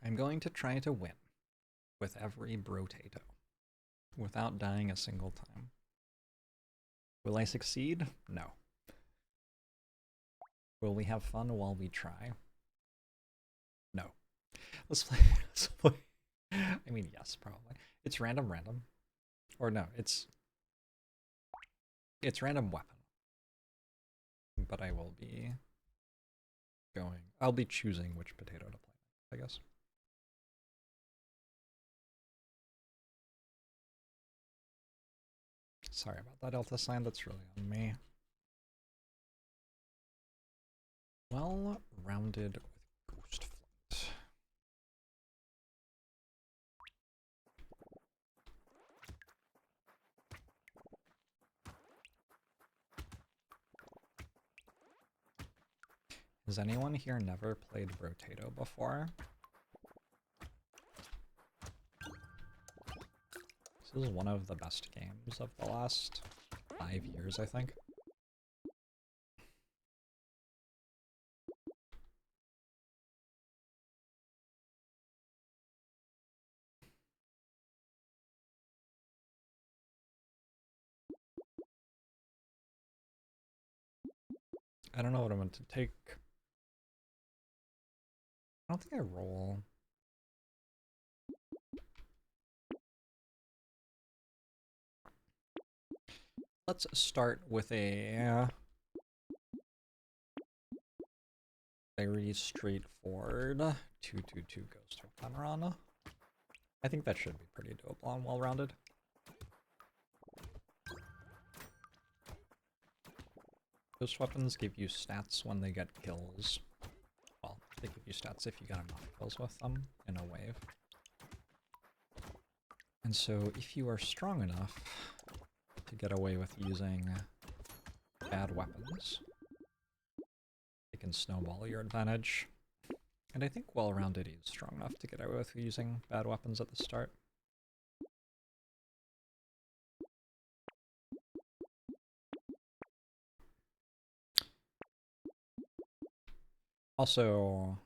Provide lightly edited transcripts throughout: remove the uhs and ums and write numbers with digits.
I'm going to try to win with every Brotato without dying a single time. Will I succeed? No. Will we have fun while we try? No. Let's play. Let's play. I mean, yes, probably. It's random. Or no, it's random weapon. But I will be I'll be choosing which potato to play, I guess. Sorry about that delta sign, that's really on me. Well rounded with Ghost Flight. Has anyone here never played Brotato before? This is one of the best games of the last 5 years, I think. I don't know what I'm going to take. I don't think I roll. Let's start with a very straightforward 2/2/2 Ghost Weapon run. I think that should be pretty doable and well-rounded. Ghost weapons give you stats when they get kills. Well, they give you stats if you get enough kills with them in a wave. And so if you are strong enough to get away with using bad weapons, it can snowball your advantage. And I think well-rounded is strong enough to get away with using bad weapons at the start. Also,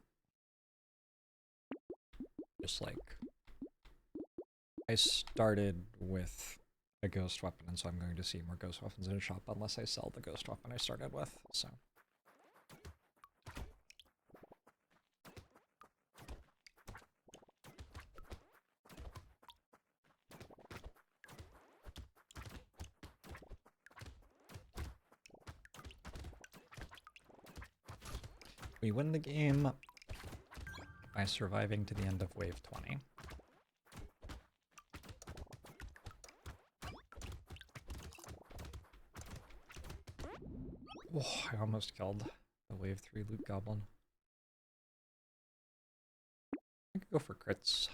just like, I started with a ghost weapon, and so I'm going to see more ghost weapons in a shop unless I sell the ghost weapon I started with, so. We win the game by surviving to the end of wave 20. Oh, I almost killed the wave 3 loot goblin. I could go for crits.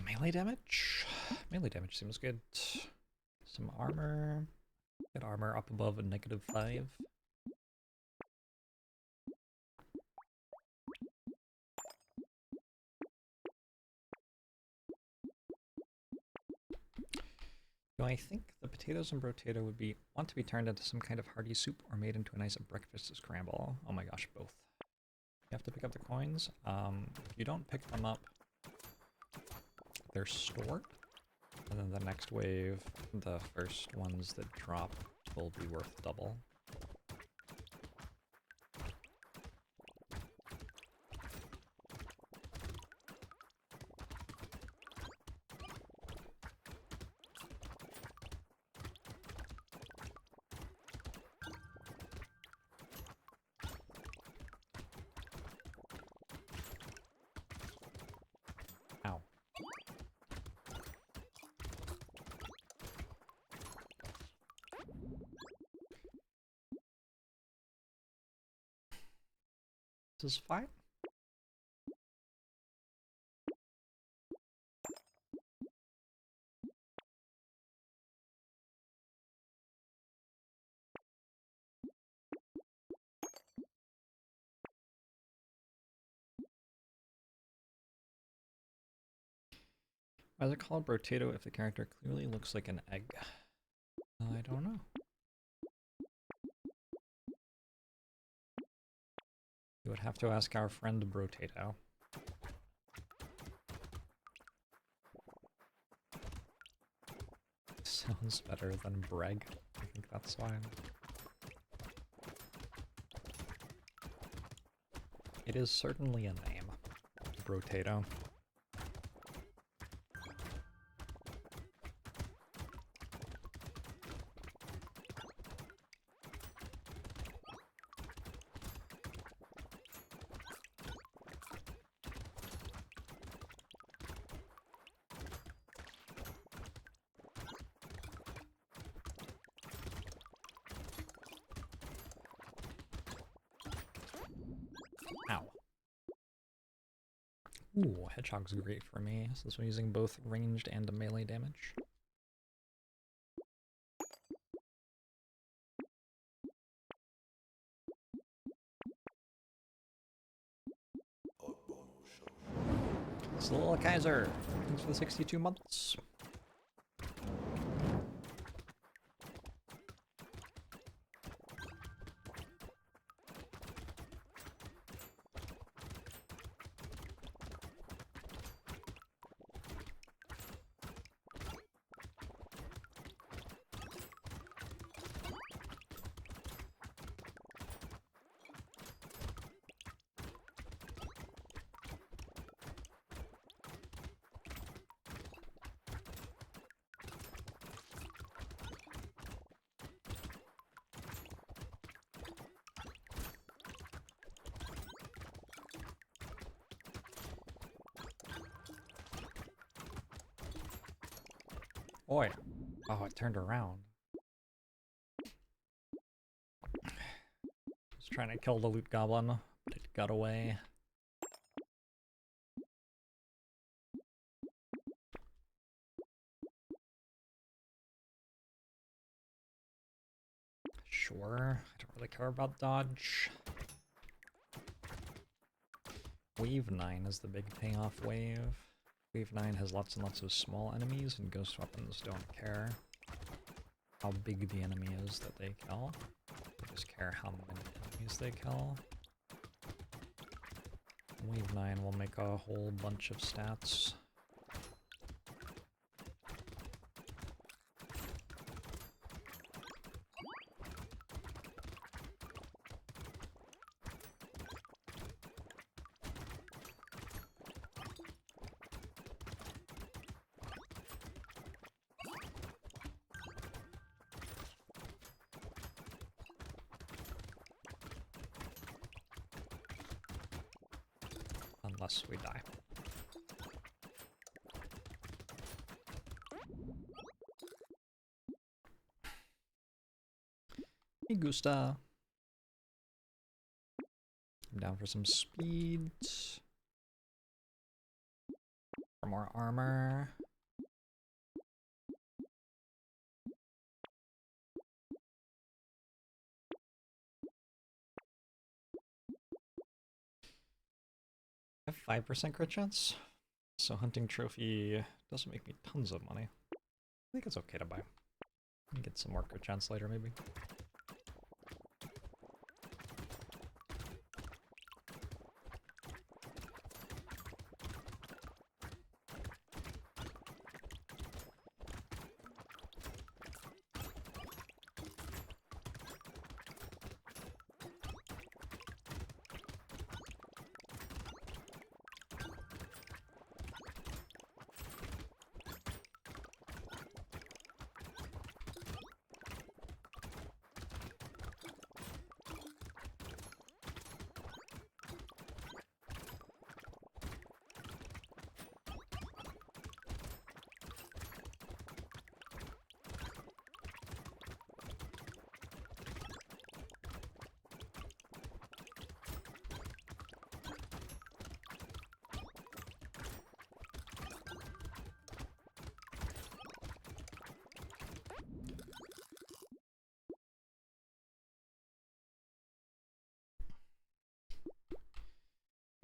Melee damage? Melee damage seems good. Some armor. Get armor up above a -5. So I think the potatoes and Brotato would want to be turned into some kind of hearty soup or made into a nice breakfast scramble. Oh my gosh, both. You have to pick up the coins. If you don't pick them up, they're stored. And then the next wave, the first ones that drop will be worth double. This is fine. Why is it called Brotato if the character clearly looks like an egg? I don't know. You would have to ask our friend Brotato. Sounds better than Breg. I think that's fine. It is certainly a name. Brotato. Ow. Ooh, Hedgehog's great for me, since I'm using both ranged and melee damage. It's the little Kaiser. Thanks for the 62 months. Boy. Oh, it turned around. Just trying to kill the loot goblin, but it got away. Sure, I don't really care about dodge. Wave 9 is the big payoff wave. Wave 9 has lots and lots of small enemies, and ghost weapons don't care how big the enemy is that they kill. They just care how many enemies they kill. Wave 9 will make a whole bunch of stats. Unless we die. Hey, Gusta. I'm down for some speed. For more armor. I have 5% crit chance, so hunting trophy doesn't make me tons of money. I think it's okay to buy. I can get some more crit chance later, maybe.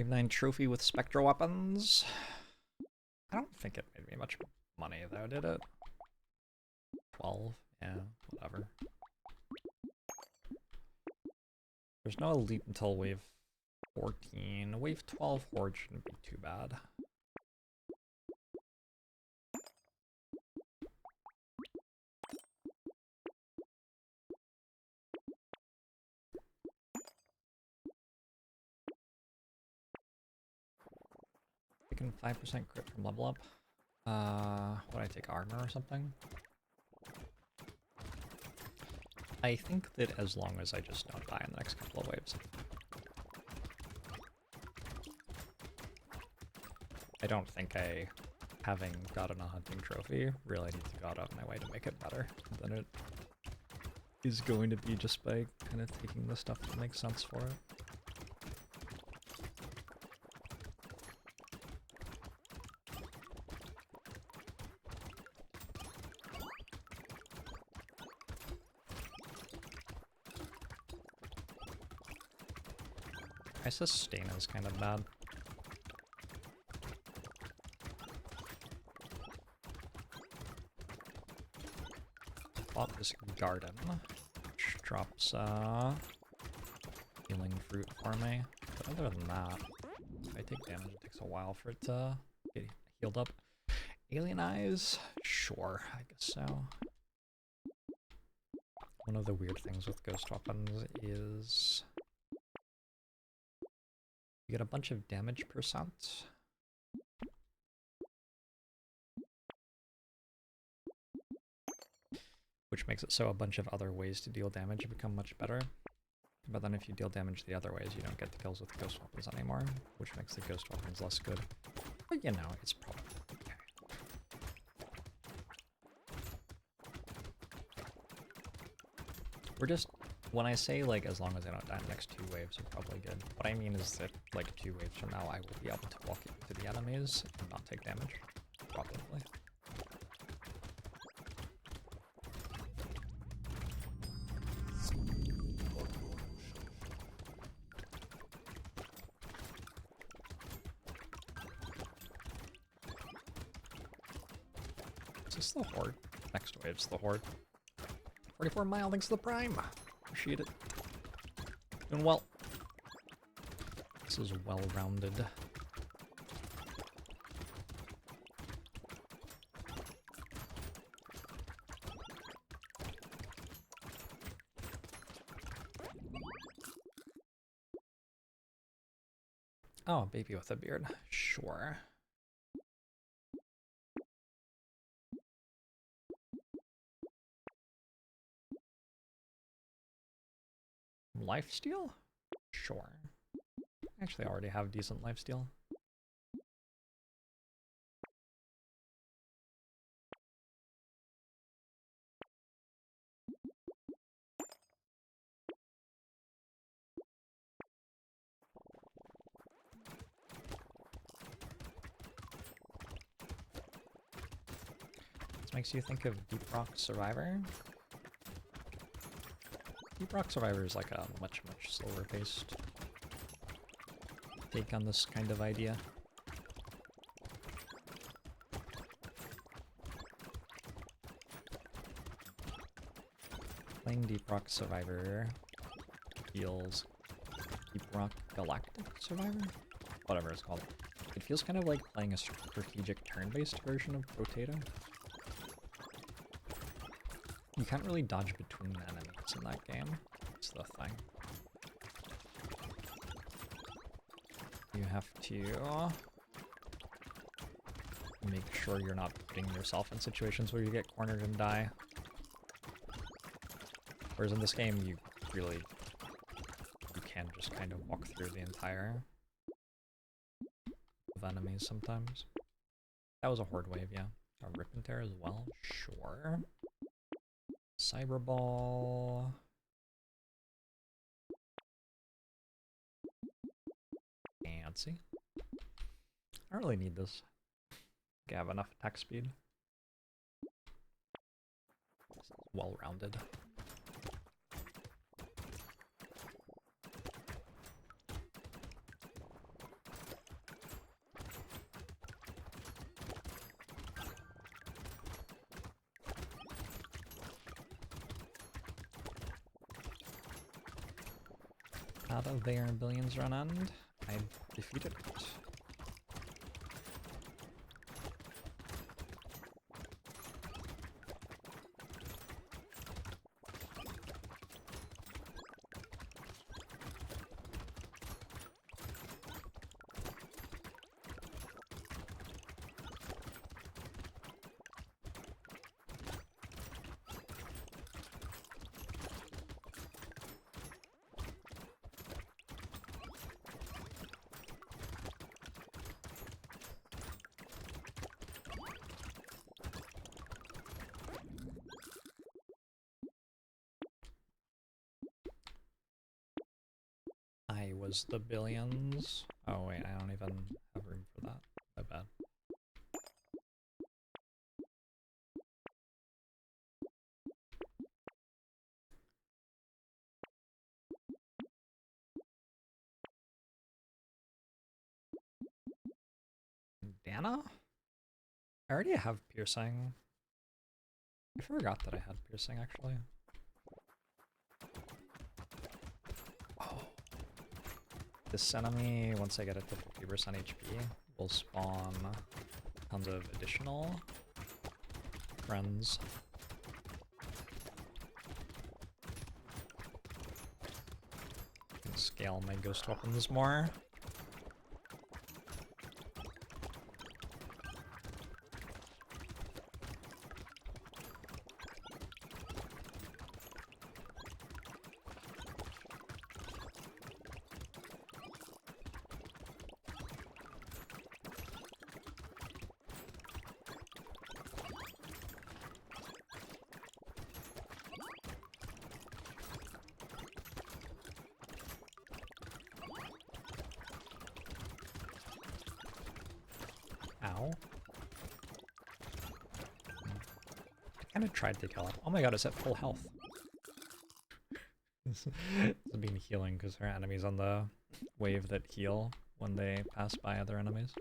Wave 9 trophy with spectral weapons. I don't think it made me much money though, did it? 12? Yeah, whatever. There's no elite until wave 14. Wave 12 horde shouldn't be too bad. Taking 5% crit from level up. Would I take armor or something? I think that as long as I just don't die in the next couple of waves. I don't think having gotten a hunting trophy, really need to go out of my way to make it better than it is going to be just by kind of taking the stuff that makes sense for it. My sustain is kind of bad. Bought this garden, which drops healing fruit for me. But other than that, if I take damage, it takes a while for it to get healed up. Alien eyes? Sure, I guess so. One of the weird things with ghost weapons is you get a bunch of damage percent. Which makes it so a bunch of other ways to deal damage become much better. But then if you deal damage the other ways, you don't get the kills with ghost weapons anymore, which makes the ghost weapons less good. But you know, it's probably okay. We're just, when I say like as long as I don't die in the next 2 waves are probably good, what I mean is that like 2 waves from now I will be able to walk into the enemies and not take damage. Probably. Is this the horde? Next wave's the horde. 44 mile, thanks to the prime. Appreciate it. Doing well. This is well-rounded. Oh, baby with a beard. Sure. Lifesteal? Sure. Actually, I already have decent lifesteal. This makes you think of Deep Rock Survivor. Deep Rock Survivor is like a much slower paced take on this kind of idea. Playing Deep Rock Survivor feels Deep Rock Galactic Survivor? Whatever it's called. It feels kind of like playing a strategic turn-based version of Brotato. You can't really dodge between enemies in that game. That's the thing. You have to make sure you're not putting yourself in situations where you get cornered and die. Whereas in this game, you can just kind of walk through the entire of enemies sometimes. That was a horde wave, yeah. A rip and tear as well, sure. Cyberball. Fancy. I don't really need this. I have enough attack speed. Well-rounded. Out of their billions run end, I defeated it. I was the billions. Oh wait, I don't even have room for that. My bad. Dana? I already have piercing. I forgot that I had piercing actually. Oh. This enemy, once I get it to 50% HP, will spawn tons of additional friends. Can scale my ghost weapons more. Ow. I kind of tried to kill it. Oh my god, it's at full health. It's been healing because her enemies on the wave that heal when they pass by other enemies.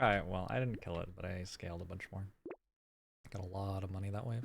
Alright, well, I didn't kill it, but I scaled a bunch more. Got a lot of money that wave.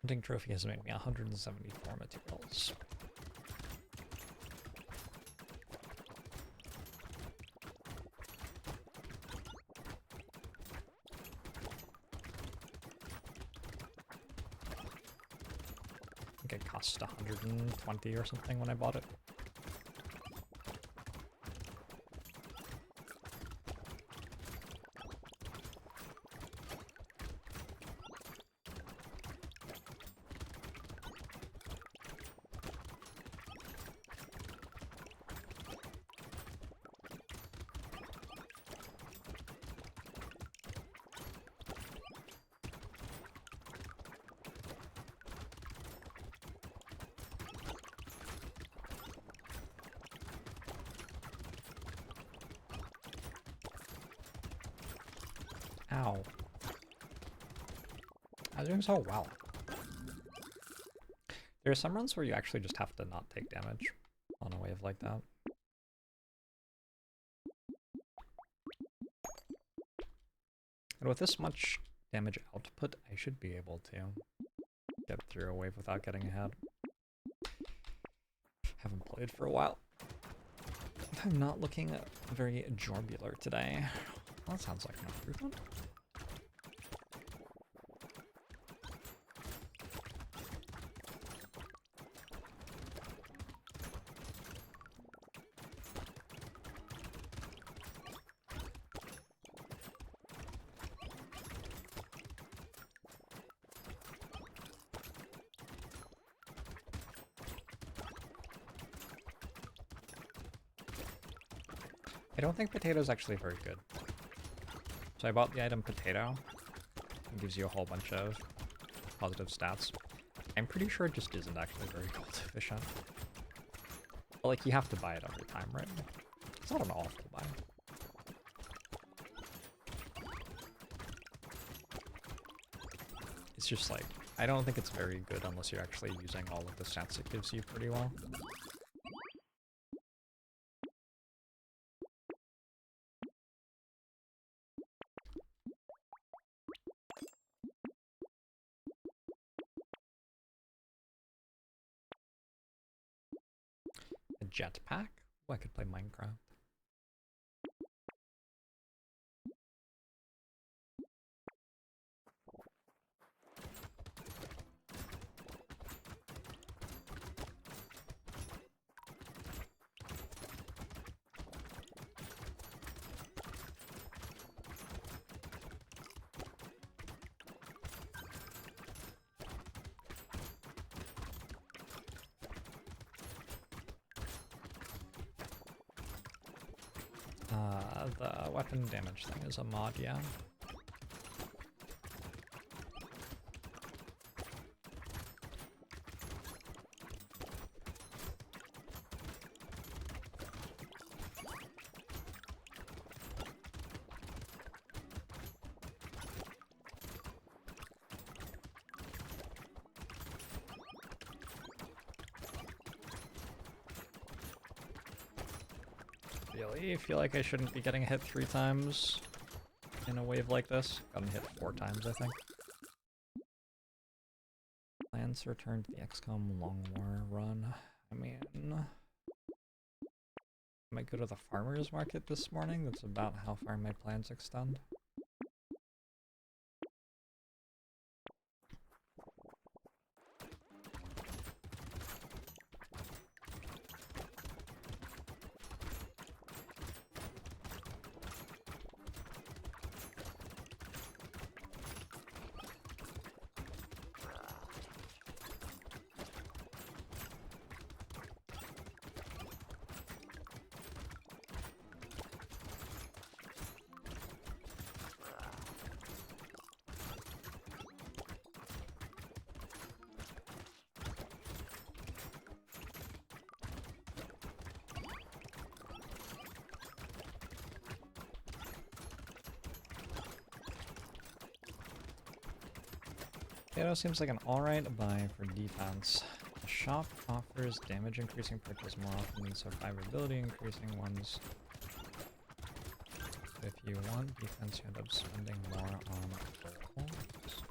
Hunting trophy has made me 174 materials. I think it cost 120 or something when I bought it. Ow. I was doing so well. There are some runs where you actually just have to not take damage on a wave like that. And with this much damage output, I should be able to get through a wave without getting ahead. Haven't played for a while. I'm not looking very jorbular today. Well, that sounds like an improvement. I don't think potato is actually very good. So I bought the item potato. It gives you a whole bunch of positive stats. I'm pretty sure it just isn't actually very gold efficient. But like, you have to buy it every time, right? It's not an awful buy. just like, I don't think it's very good unless you're actually using all of the stats it gives you pretty well. A jetpack? Oh, I could play Minecraft. The weapon damage thing is a mod, yeah. Really? I feel like I shouldn't be getting hit 3 times in a wave like this. Gotten hit 4 times, I think. Plans to return to the XCOM Long War run. I mean, I might go to the farmer's market this morning. That's about how far my plans extend. Brotato seems like an alright buy for defense. The shop offers damage increasing purchase more often than survivability increasing ones. If you want defense, you end up spending more on goals.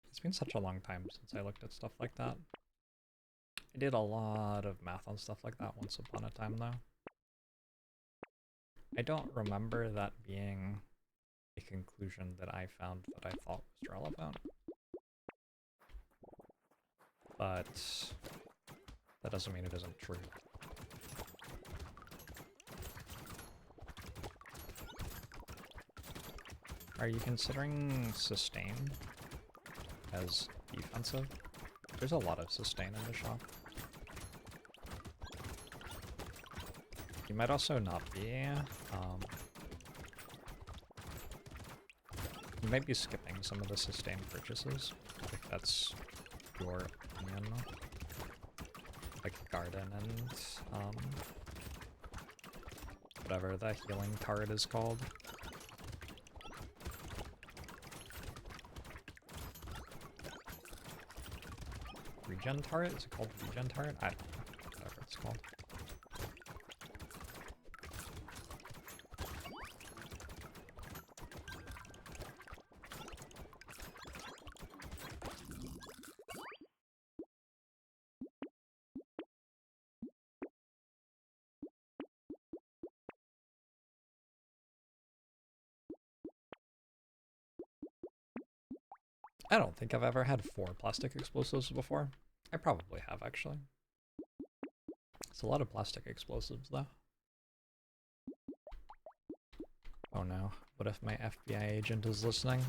It's been such a long time since I looked at stuff like that. I did a lot of math on stuff like that once upon a time, though. I don't remember that being a conclusion that I found that I thought was relevant. But that doesn't mean it isn't true. Are you considering sustain as defensive? There's a lot of sustain in the shop. You might also not be. You might be skipping some of the sustain purchases, if that's your opinion. Like garden and whatever the healing turret is called. Regen turret? Is it called regen turret? I don't know. Whatever it's called. I don't think I've ever had 4 plastic explosives before. I probably have, actually. It's a lot of plastic explosives, though. Oh no, what if my FBI agent is listening?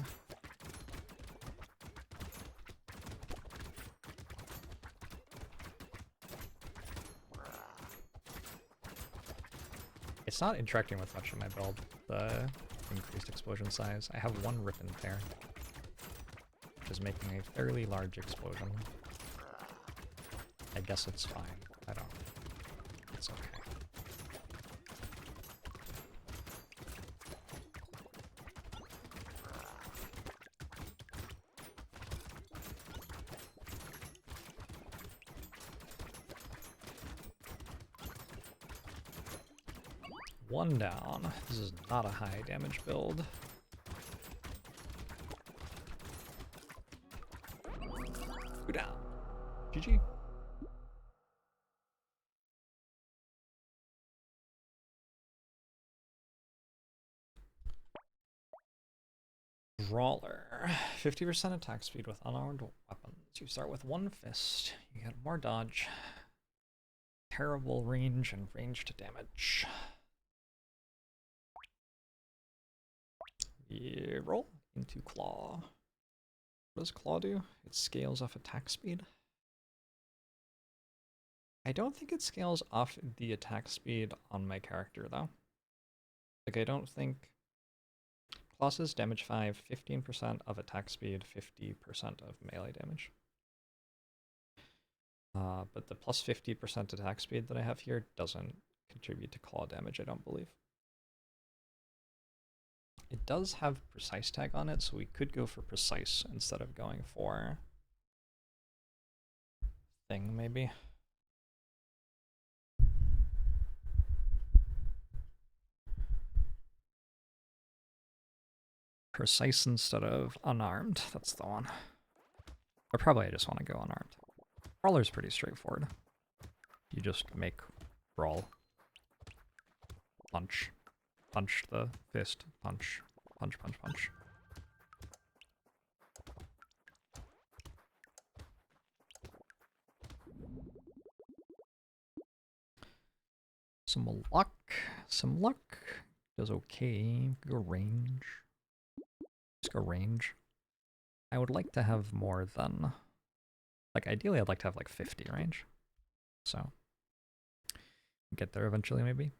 It's not interacting with much of my build, the increased explosion size. I have 1 rip and tear, which is making a fairly large explosion. I guess it's fine. I don't know. It's okay. One down. This is not a high damage build. Two down. GG. Brawler. 50% attack speed with unarmed weapons. You start with one fist. You get more dodge. Terrible range and ranged damage. You roll into claw. What does claw do? It scales off attack speed. I don't think it scales off the attack speed on my character though. Like I don't think claws damage 5, 15% of attack speed, 50% of melee damage. But the plus 50% attack speed that I have here doesn't contribute to claw damage, I don't believe. It does have precise tag on it, so we could go for precise instead of going for thing, maybe. Precise instead of unarmed, that's the one. Or probably I just want to go unarmed. Brawler's pretty straightforward. You just make brawl. Punch. Punch the fist. Punch. Punch, punch, punch. Some luck. Some luck. Does okay. Go range. Just go range. I would like to have more than... Like, ideally I'd like to have like 50 range. So, get there eventually maybe.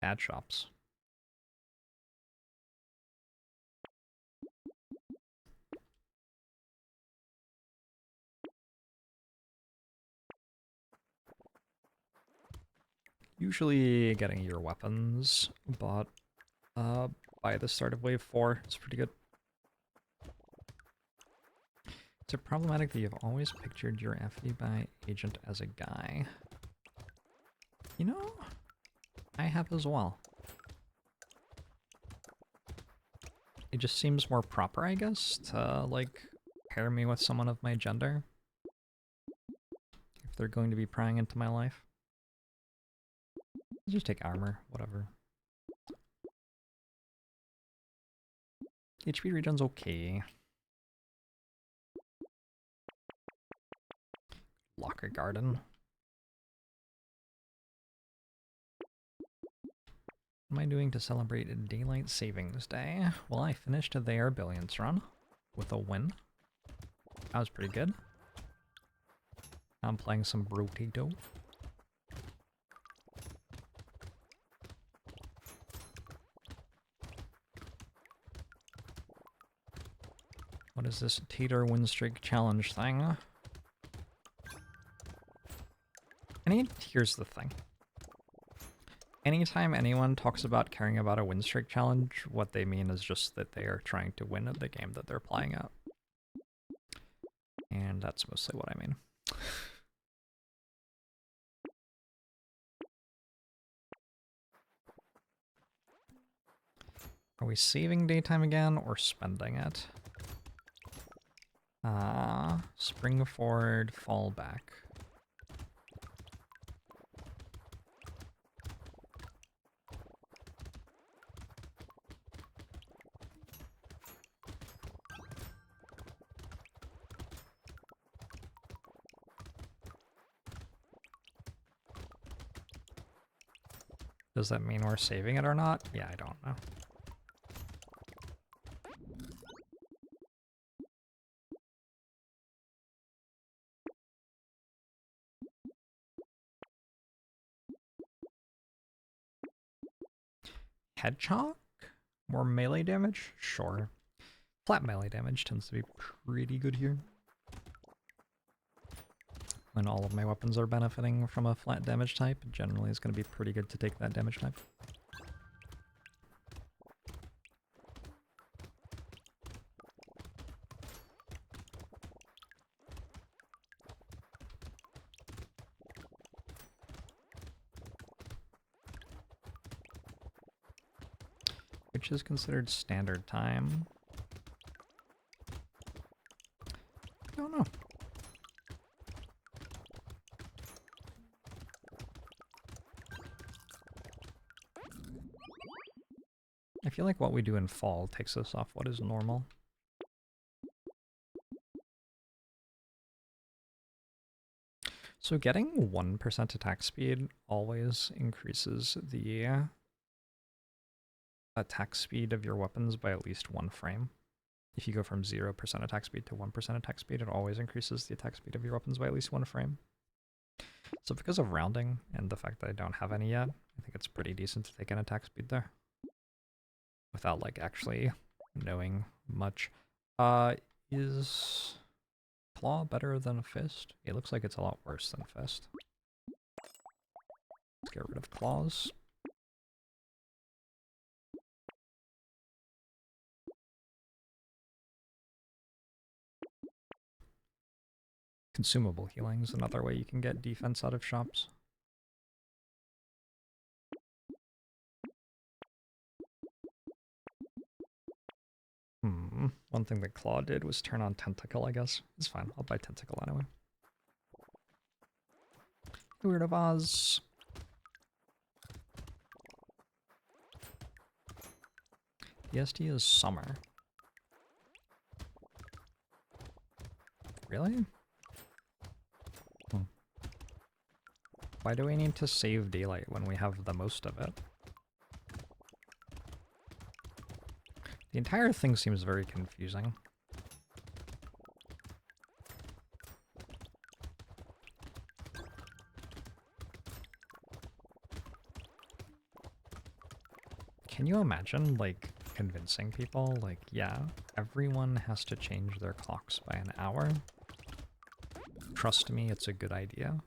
Ad shops. Usually getting your weapons bought by the start of wave 4 is pretty good. It's problematic that you've always pictured your FBI agent as a guy. You know, I have as well. It just seems more proper, I guess, to, like, pair me with someone of my gender. If they're going to be prying into my life. I'll just take armor, whatever. HP regen's okay. Locker Garden. What am I doing to celebrate Daylight Savings Day? Well, I finished the Air Billions run with a win. That was pretty good. I'm playing some Brotato. What is this Tater win streak challenge thing? Here's the thing. Anytime anyone talks about caring about a win streak challenge, what they mean is just that they are trying to win at the game that they're playing at. And that's mostly what I mean. Are we saving daytime again or spending it? Spring forward, fall back. Does that mean we're saving it or not? Yeah, I don't know. Hedgehog? More melee damage? Sure. Flat melee damage tends to be pretty good here. When all of my weapons are benefiting from a flat damage type, generally it's going to be pretty good to take that damage type. which is considered standard time? I don't know. I feel like what we do in fall takes us off what is normal. So getting 1% attack speed always increases the attack speed of your weapons by at least 1 frame. If you go from 0% attack speed to 1% attack speed, it always increases the attack speed of your weapons by at least 1 frame. So because of rounding and the fact that I don't have any yet, I think it's pretty decent to take an attack speed there. Without, like, actually knowing much. Is Claw better than Fist? It looks like it's a lot worse than Fist. Let's get rid of Claws. Consumable healing is another way you can get defense out of shops. One thing that Claw did was turn on Tentacle, I guess. It's fine, I'll buy Tentacle anyway. Weird of Oz. EST is summer. Really? Why do we need to save daylight when we have the most of it? The entire thing seems very confusing. Can you imagine, like, convincing people, like, yeah, everyone has to change their clocks by an hour? Trust me, it's a good idea.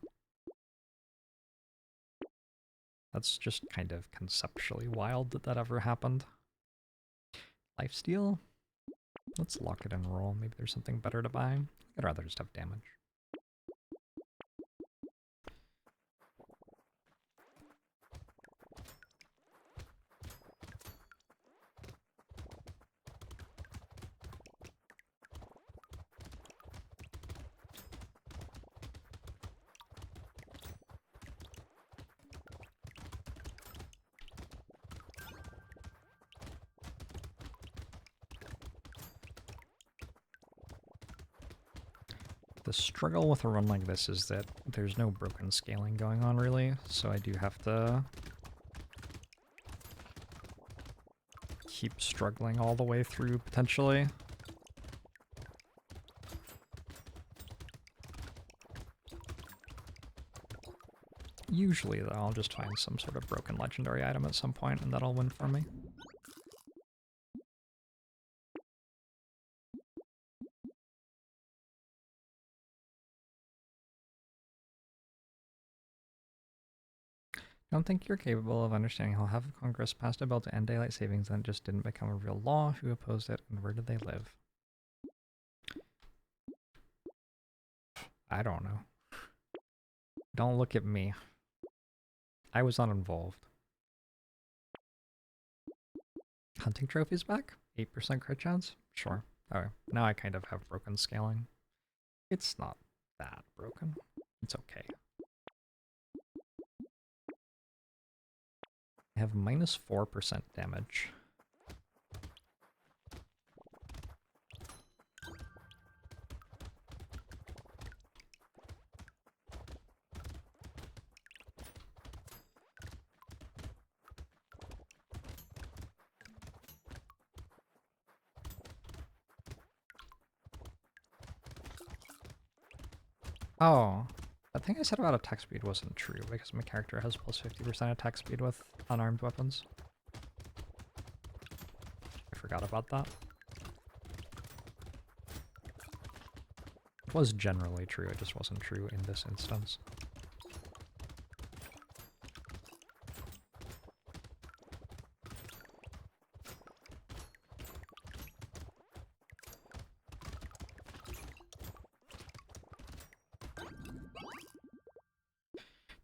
That's just kind of conceptually wild that that ever happened. Lifesteal? Let's lock it and roll. Maybe there's something better to buy. I'd rather just have damage. The struggle with a run like this is that there's no broken scaling going on, really, so I do have to keep struggling all the way through, potentially. Usually, though, I'll just find some sort of broken legendary item at some point, and that'll win for me. Don't think you're capable of understanding how half of Congress passed a bill to end daylight savings and it just didn't become a real law. Who opposed it and where did they live? I don't know. Don't look at me. I was not involved. Hunting trophies back? 8% crit chance? Sure. Okay. Now I kind of have broken scaling. It's not that broken. It's okay. I have minus 4% damage. Oh, that thing I said about attack speed wasn't true because my character has plus 50% attack speed with unarmed weapons. I forgot about that. It was generally true, it just wasn't true in this instance.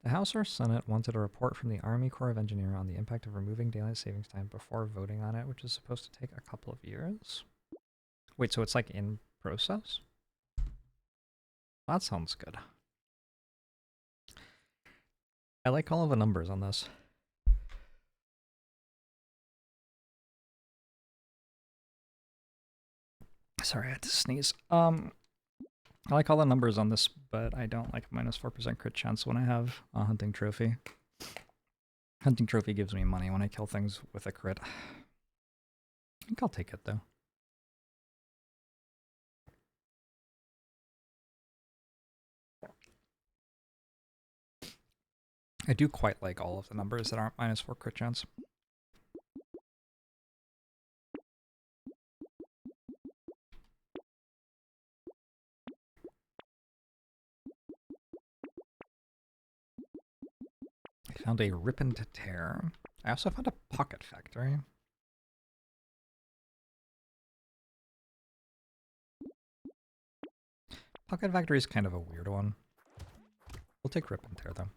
The House or Senate wanted a report from the Army Corps of Engineers on the impact of removing daylight savings time before voting on it, which is supposed to take a couple of years. Wait, so it's like in process? That sounds good. I like all of the numbers on this. Sorry, I had to sneeze. I like all the numbers on this, but I don't like -4% crit chance when I have a hunting trophy. Hunting trophy gives me money when I kill things with a crit. I think I'll take it though. I do quite like all of the numbers that aren't -4 crit chance. I found a rip and tear. I also found a pocket factory. Pocket factory is kind of a weird one. We'll take rip and tear though.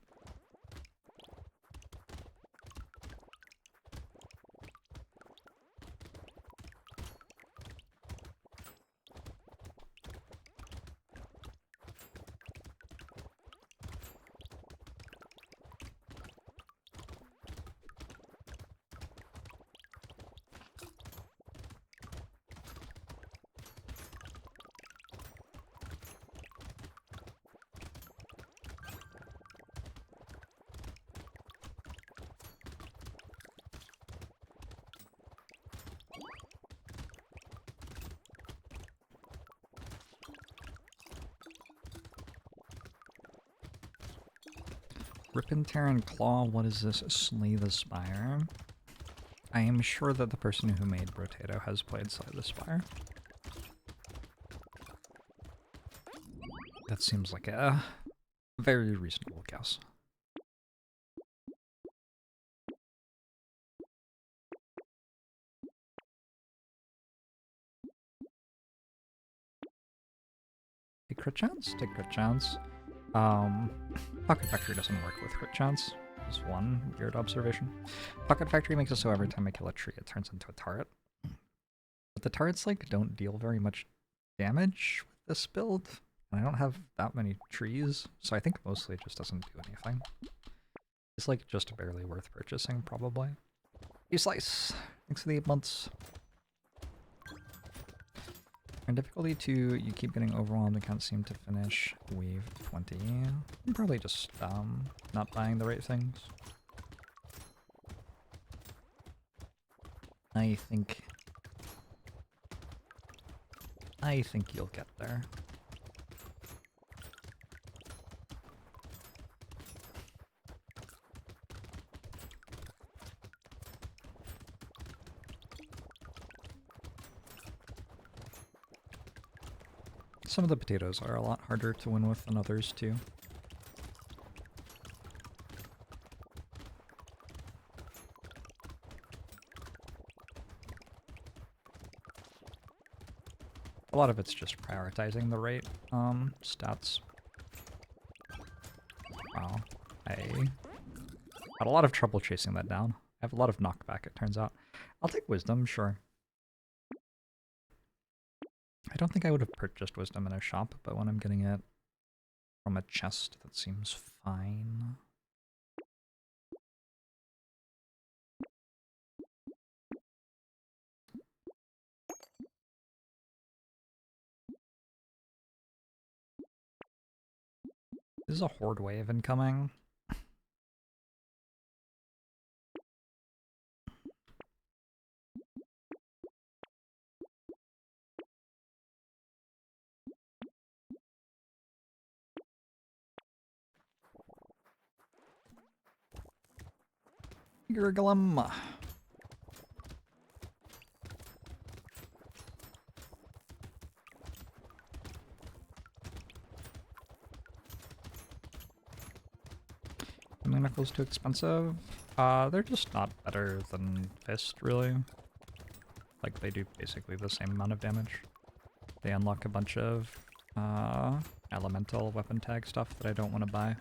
Rip and tear and claw, what is this? Slay the Spire? I am sure that the person who made Brotato has played Slay the Spire. That seems like a very reasonable guess. Take crit chance? Take crit chance. Pocket Factory doesn't work with crit chance. Is one weird observation. Pocket Factory makes it so every time I kill a tree, it turns into a turret. But the turrets, like, don't deal very much damage with this build. And I don't have that many trees, so I think mostly it just doesn't do anything. It's, like, just barely worth purchasing, probably. You slice! Thanks for the 8 months. And difficulty 2, you keep getting overwhelmed and can't seem to finish wave 20. I'm probably just not buying the right things. I think you'll get there. Some of the potatoes are a lot harder to win with than others, too. A lot of it's just prioritizing the right stats. Wow. I had a lot of trouble chasing that down. I have a lot of knockback, it turns out. I'll take wisdom, sure. I don't think I would have purchased wisdom in a shop, but when I'm getting it from a chest, that seems fine. This is a horde wave incoming. Gurglum. Manacle's too expensive. They're just not better than Fist, really. Like, they do basically the same amount of damage. They unlock a bunch of elemental weapon tag stuff that I don't want to buy.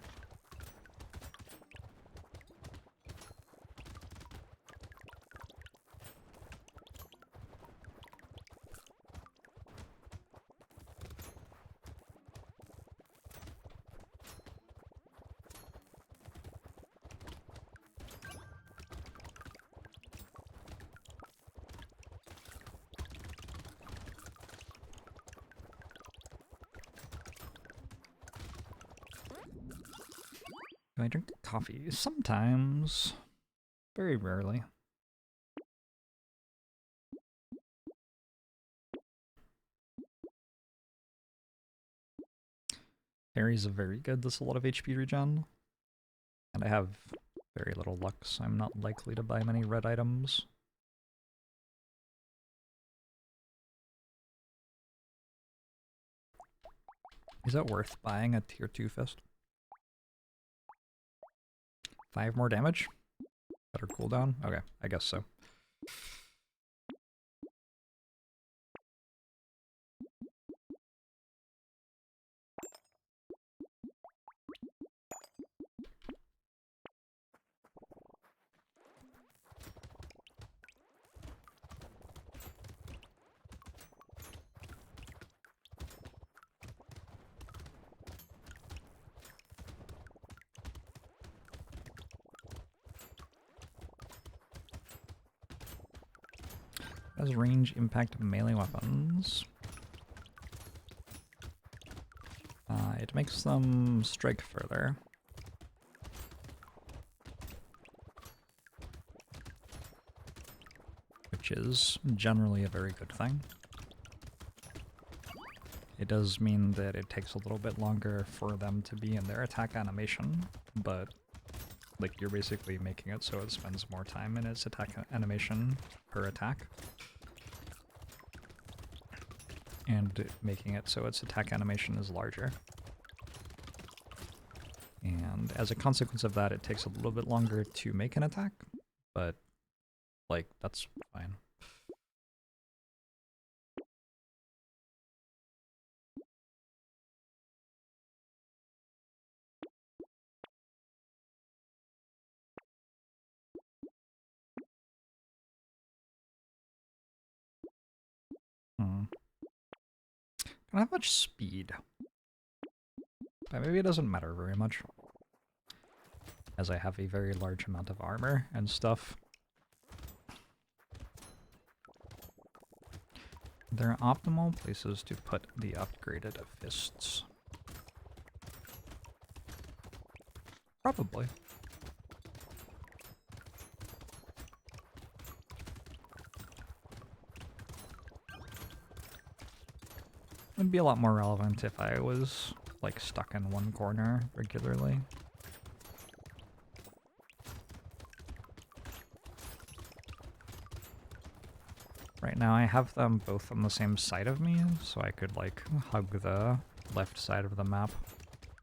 Do I drink coffee? Sometimes. Very rarely. Fairies are very good. There's a lot of HP regen. And I have very little luck, so I'm not likely to buy many red items. Is it worth buying a tier 2 fist? 5 more damage? Better cooldown? Okay, I guess so. Does range impact melee weapons? It makes them strike further. Which is generally a very good thing. It does mean that it takes a little bit longer for them to be in their attack animation, but like you're basically making it so it spends more time in its attack animation per attack. And making it so its attack animation is larger. And as a consequence of that, it takes a little bit longer to make an attack, but like that's fine. I don't have much speed. But maybe it doesn't matter very much. As I have a very large amount of armor and stuff. There are optimal places to put the upgraded fists. Probably. Would be a lot more relevant if I was, like, stuck in one corner regularly. Right now I have them both on the same side of me, so I could, like, hug the left side of the map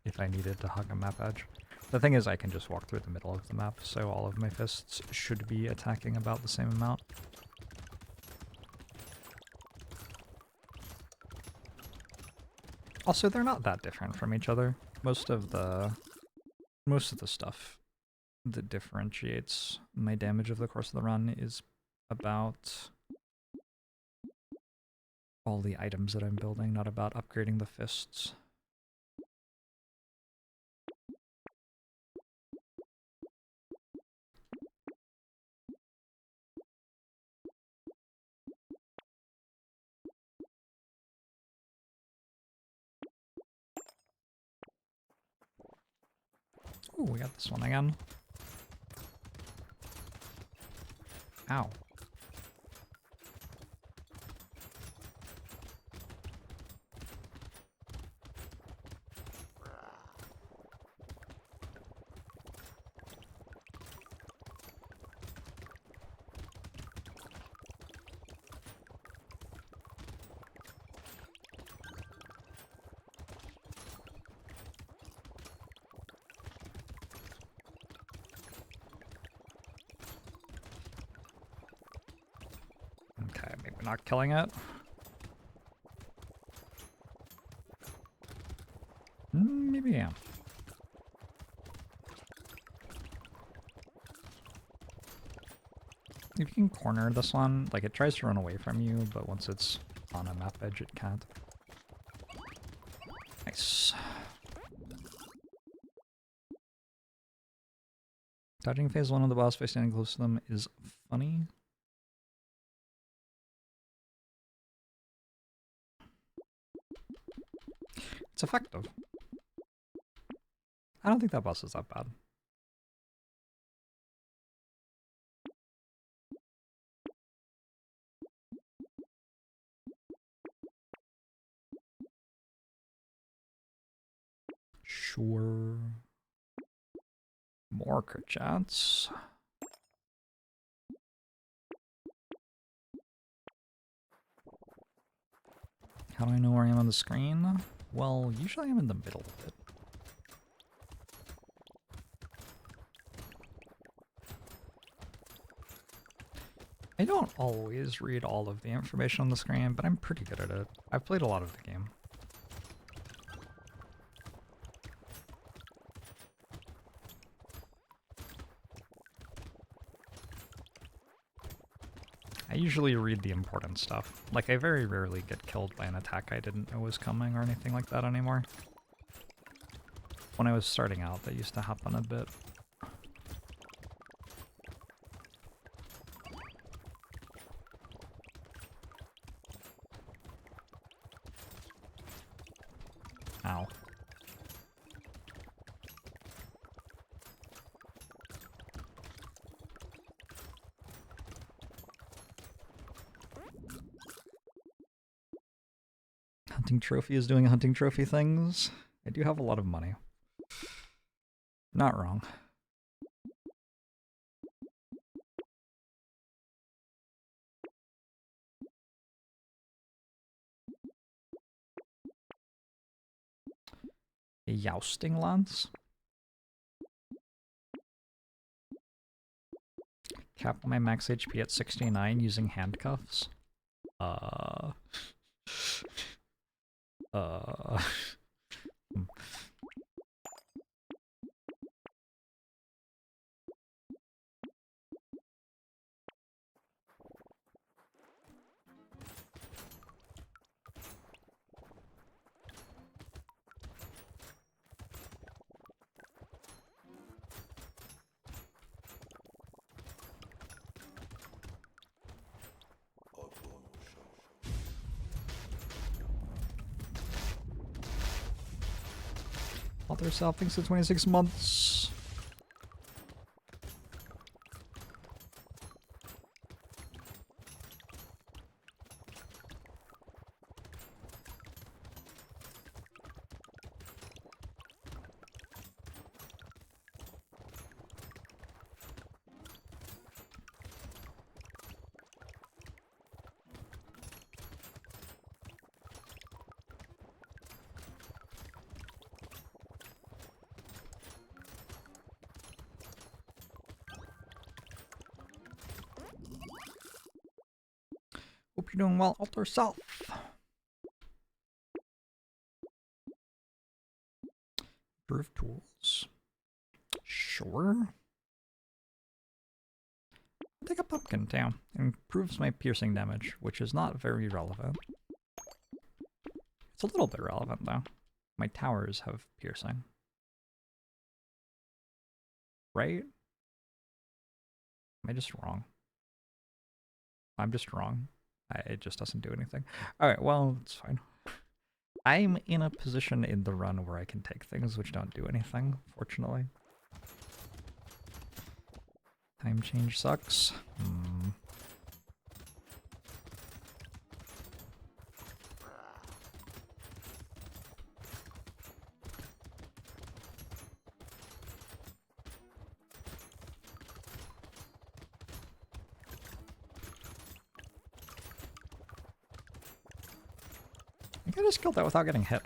if I needed to hug a map edge. The thing is I can just walk through the middle of the map, so all of my fists should be attacking about the same amount. Also, they're not that different from each other. Most of the stuff that differentiates my damage over the course of the run is about all the items that I'm building, not about upgrading the fists. Ooh, we got this one again. Ow. Okay, maybe not killing it. Maybe I am. If you can corner this one, like it tries to run away from you, but once it's on a map edge, it can't. Nice. Dodging phase 1 of the boss by standing close to them is funny. It's effective. I don't think that boss is that bad. Sure. More chats. How do I know where I am on the screen? Well, usually I'm in the middle of it. I don't always read all of the information on the screen, but I'm pretty good at it. I've played a lot of the game. I usually read the important stuff. Like, I very rarely get killed by an attack I didn't know was coming or anything like that anymore. When I was starting out, that used to happen a bit. Ow. Hunting trophy is doing hunting trophy things. I do have a lot of money. Not wrong. A jousting lance? Cap my max HP at 69 using handcuffs? Author self thinks it's 26 months. Hope you're doing well, Alter Self. Improve tools. Sure. I'll take a pumpkin too. It improves my piercing damage, which is not very relevant. It's a little bit relevant though. My towers have piercing. Right? Am I just wrong? I'm just wrong. It just doesn't do anything. Alright, well, it's fine. I'm in a position in the run where I can take things which don't do anything, fortunately. Time change sucks. I think I just killed that without getting hit.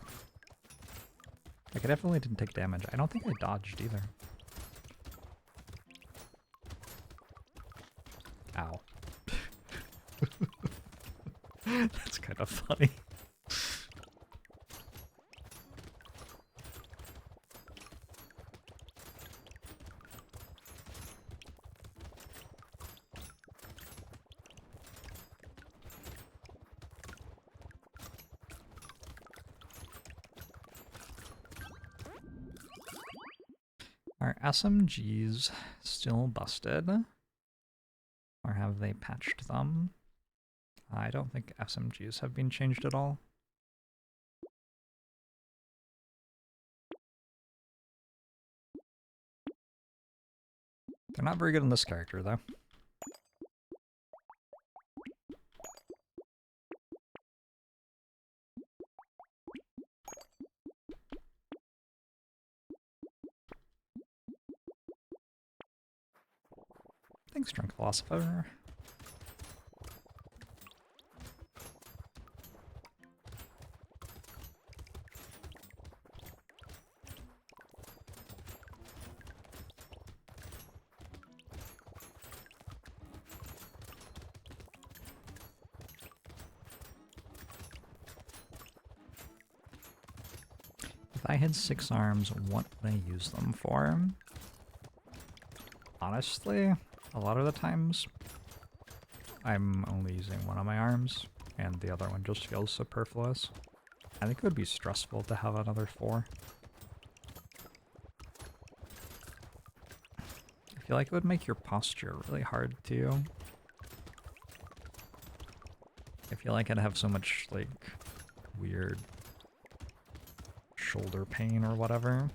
Like, I definitely didn't take damage. I don't think I dodged either. Ow. That's kind of funny. Are SMGs still busted? Or have they patched them? I don't think SMGs have been changed at all. They're not very good in this character, though. Thanks, Drunk Philosopher. If I had 6 arms, what would I use them for? Honestly, a lot of the times, I'm only using one of my arms, and the other one just feels superfluous. I think it would be stressful to have another 4. I feel like it would make your posture really hard too. I feel like I'd have so much, like, weird shoulder pain or whatever.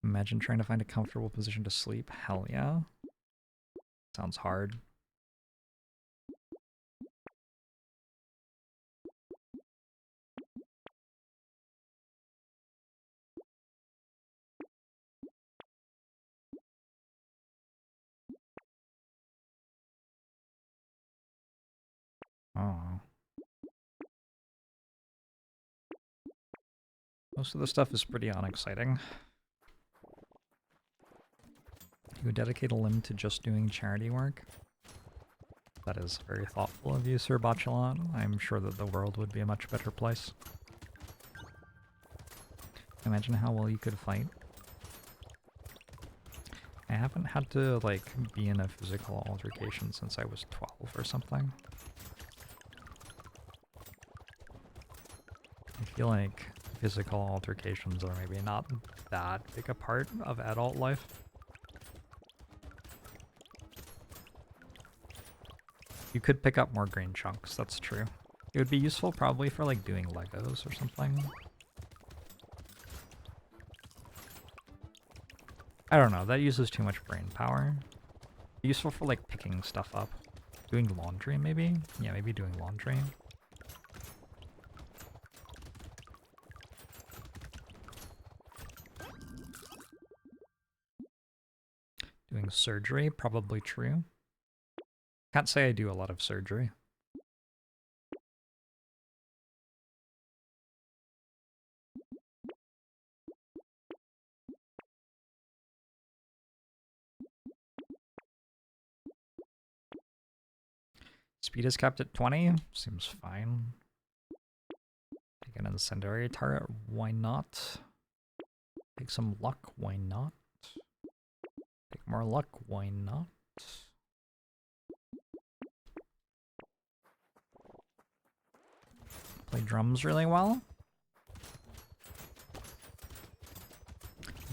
Imagine trying to find a comfortable position to sleep. Hell yeah. Sounds hard. Oh. Most of the stuff is pretty unexciting. You dedicate a limb to just doing charity work? That is very thoughtful of you, Sir Botulon. I'm sure that the world would be a much better place. Imagine how well you could fight. I haven't had to, like, be in a physical altercation since I was 12 or something. I feel like physical altercations are maybe not that big a part of adult life. You could pick up more green chunks, that's true. It would be useful probably for, like, doing Legos or something. I don't know, that uses too much brain power. Useful for, like, picking stuff up. Doing laundry, maybe? Yeah, maybe doing laundry. Doing surgery, probably true. Can't say I do a lot of surgery. Speed is capped at 20, seems fine. Take an incendiary turret, why not? Take some luck, why not? Take more luck, why not? Play drums really well.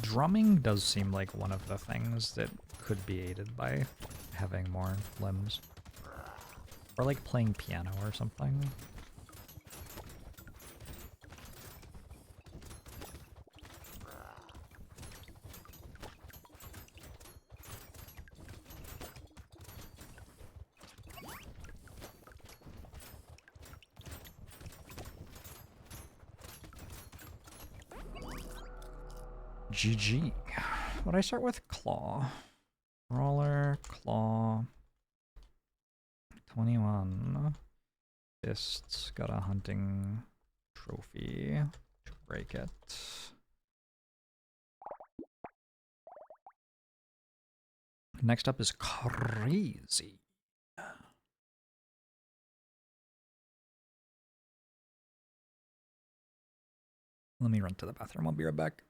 Drumming does seem like one of the things that could be aided by having more limbs. Or like playing piano or something. GG. Would I start with Claw? Brawler, Claw. 21. Fists, got a hunting trophy to break it. Next up is Crazy. Let me run to the bathroom, I'll be right back.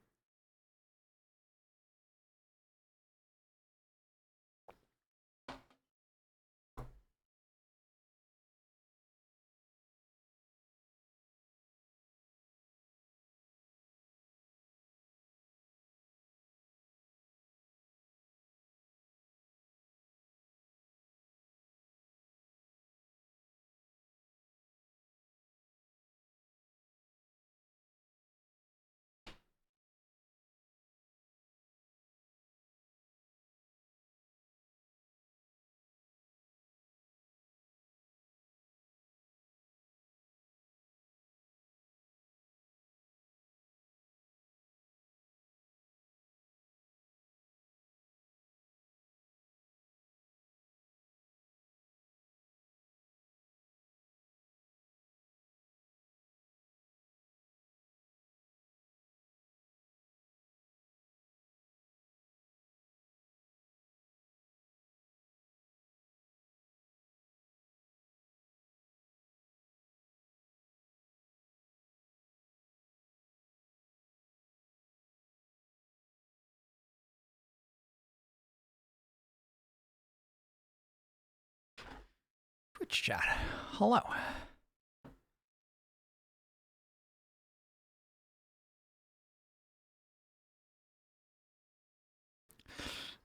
Twitch chat. Hello.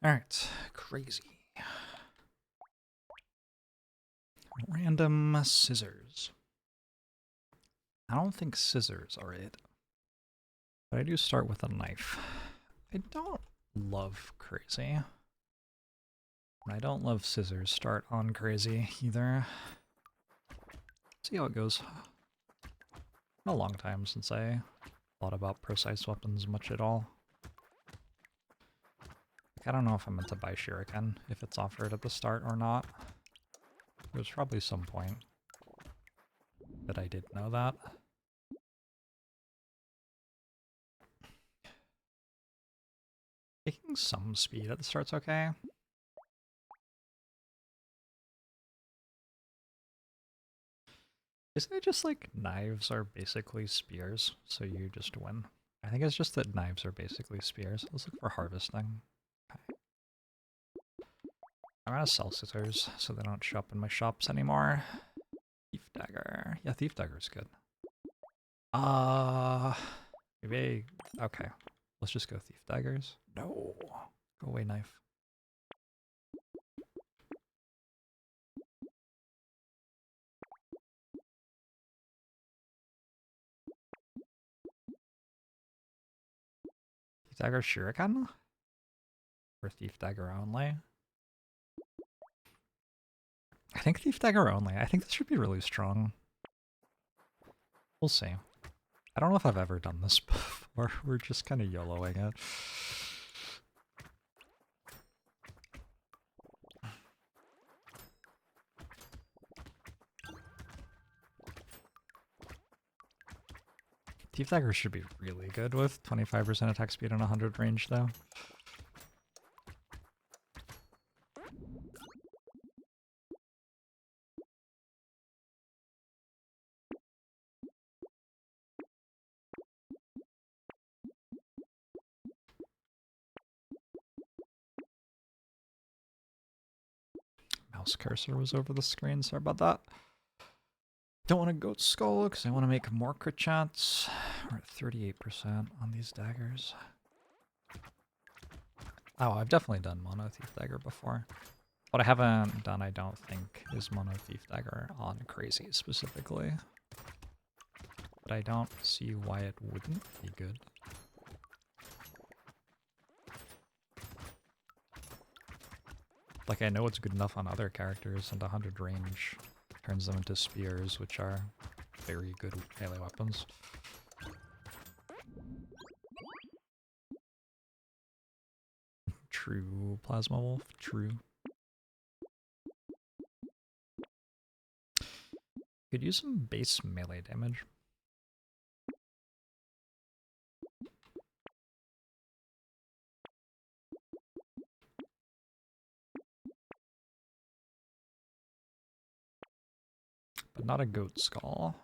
Alright, crazy. Random scissors. I don't think scissors are it. But I do start with a knife. I don't love crazy. I don't love scissors start on crazy either. See how it goes. Been a long time since I thought about precise weapons much at all. I don't know if I'm meant to buy shuriken, if it's offered at the start or not. There's probably some point that I did know that. Taking some speed at the start's okay. Isn't it just like knives are basically spears, so you just win? I think it's just that knives are basically spears. Let's look for harvesting. Okay. I'm gonna sell scissors so they don't show up in my shops anymore. Thief dagger. Yeah, thief dagger is good. Maybe. Okay. Let's just go thief daggers. No. Go away, knife. Thief dagger shuriken? Or thief dagger only? I think thief dagger only. I think this should be really strong. We'll see. I don't know if I've ever done this before. We're just kind of YOLOing it. Thief dagger should be really good with 25% attack speed and 100 range though. Mouse cursor was over the screen, sorry about that. Don't want a goat skull because I want to make more crit chance. We're at 38% on these daggers. Oh, I've definitely done mono thief dagger before. What I haven't done, I don't think, is mono thief dagger on crazy specifically. But I don't see why it wouldn't be good. Like, I know it's good enough on other characters, and 100 range turns them into spears, which are very good melee weapons. True, Plasma Wolf, true. Could use some base melee damage. But not a goat skull.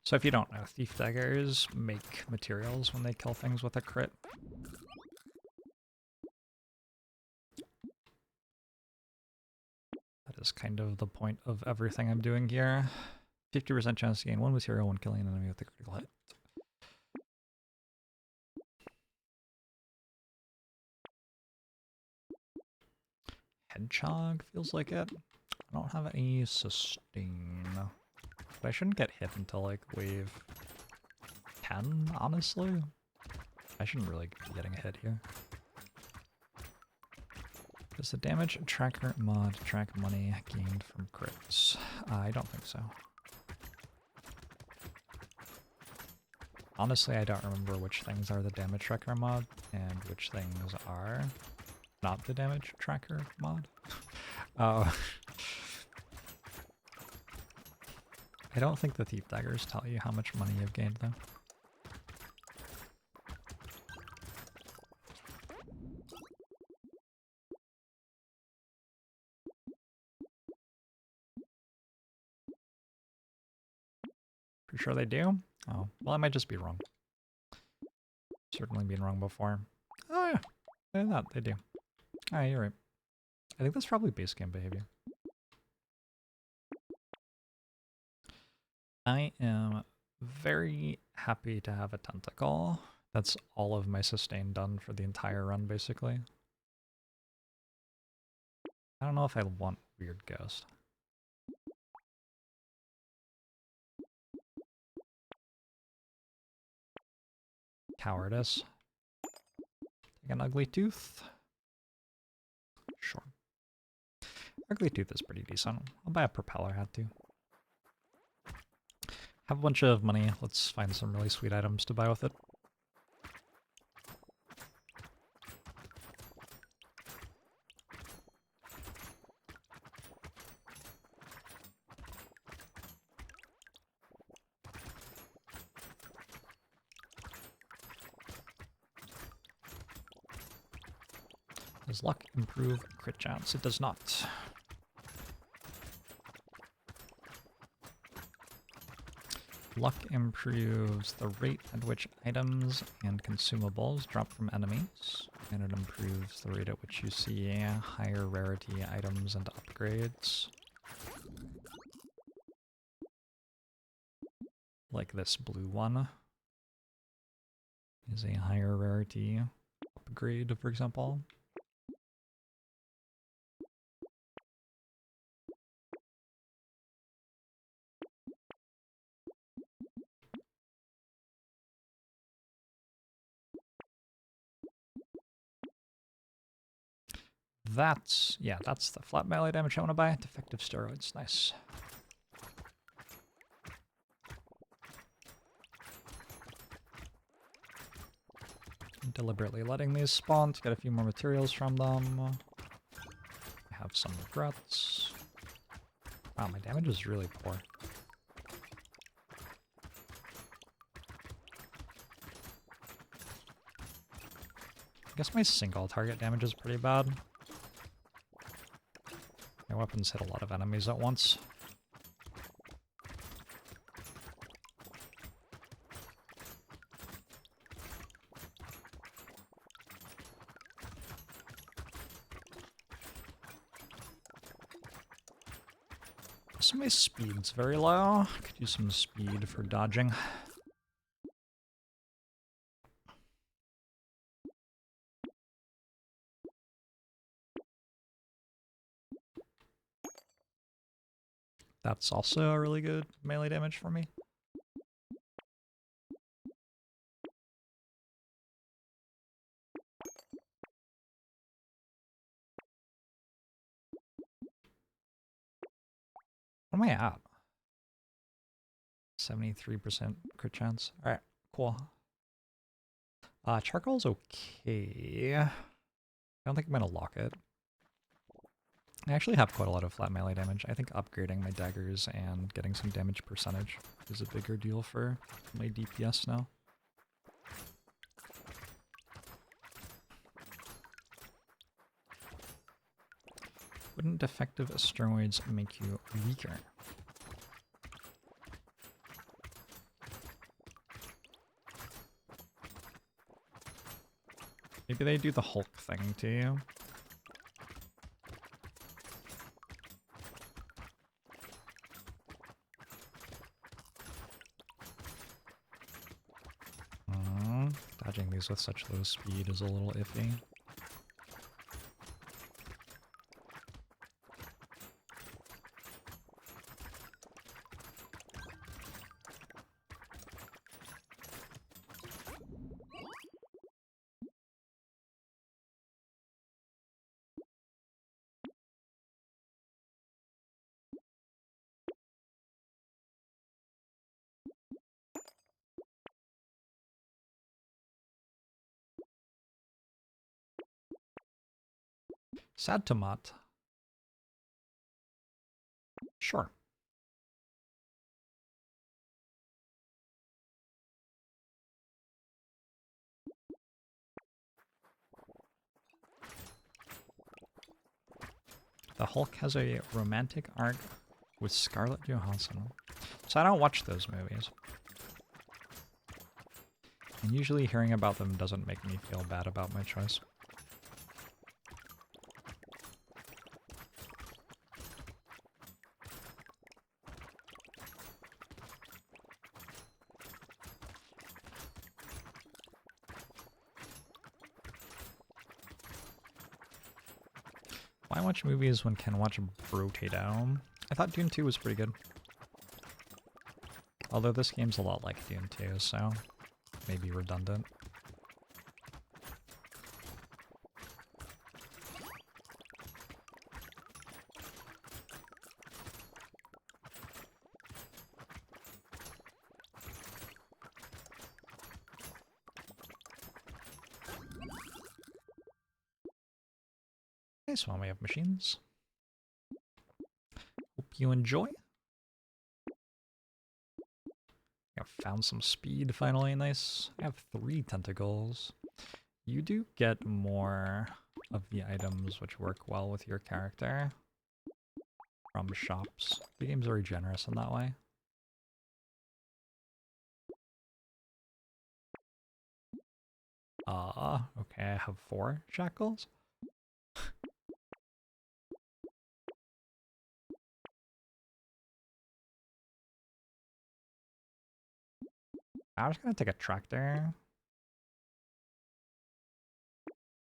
So if you don't know, thief daggers make materials when they kill things with a crit. That is kind of the point of everything I'm doing here. 50% chance to gain one material when killing an enemy with a critical hit. Hedgehog feels like it. I don't have any sustain. But I shouldn't get hit until like wave 10, honestly. I shouldn't really be getting a hit here. Does the damage tracker mod track money gained from crits? I don't think so. Honestly, I don't remember which things are the damage tracker mod and which things are not the damage tracker mod. I don't think the thief daggers tell you how much money you've gained though. Pretty sure they do? Oh, well I might just be wrong. Certainly been wrong before. Oh yeah, they do. Ah, you're right. I think that's probably base game behavior. I am very happy to have a tentacle. That's all of my sustain done for the entire run, basically. I don't know if I want Weird Ghost. Cowardice. Take an Ugly Tooth. Sure. Ugly Tooth is pretty decent. I'll buy a propeller hat too. Have a bunch of money. Let's find some really sweet items to buy with it. Does luck improve crit chance? It does not. Luck improves the rate at which items and consumables drop from enemies, and it improves the rate at which you see higher rarity items and upgrades. Like this blue one is a higher rarity upgrade, for example. Yeah, that's the flat melee damage I want to buy. Defective steroids, nice. I'm deliberately letting these spawn to get a few more materials from them. I have some regrets. Wow, my damage is really poor. I guess my single target damage is pretty bad. My weapons hit a lot of enemies at once. So my speed's very low. Could use some speed for dodging. That's also a really good melee damage for me. What am I at? 73% crit chance. Alright, cool. Charcoal's okay. I don't think I'm gonna lock it. I actually have quite a lot of flat melee damage. I think upgrading my daggers and getting some damage percentage is a bigger deal for my DPS now. Wouldn't defective asteroids make you weaker? Maybe they do the Hulk thing to you. Dodging these with such low speed is a little iffy. Sad tomat. Sure. The Hulk has a romantic arc with Scarlett Johansson. So I don't watch those movies. And usually hearing about them doesn't make me feel bad about my choice. Why watch movies when can watch Brotato? I thought Dune 2 was pretty good. Although this game's a lot like Dune 2, so maybe redundant. Nice one, we have machines. Hope you enjoy. I found some speed finally, nice. I have 3 tentacles. You do get more of the items which work well with your character from shops. The game's very generous in that way. Okay, I have 4 shackles. I was gonna take a tractor.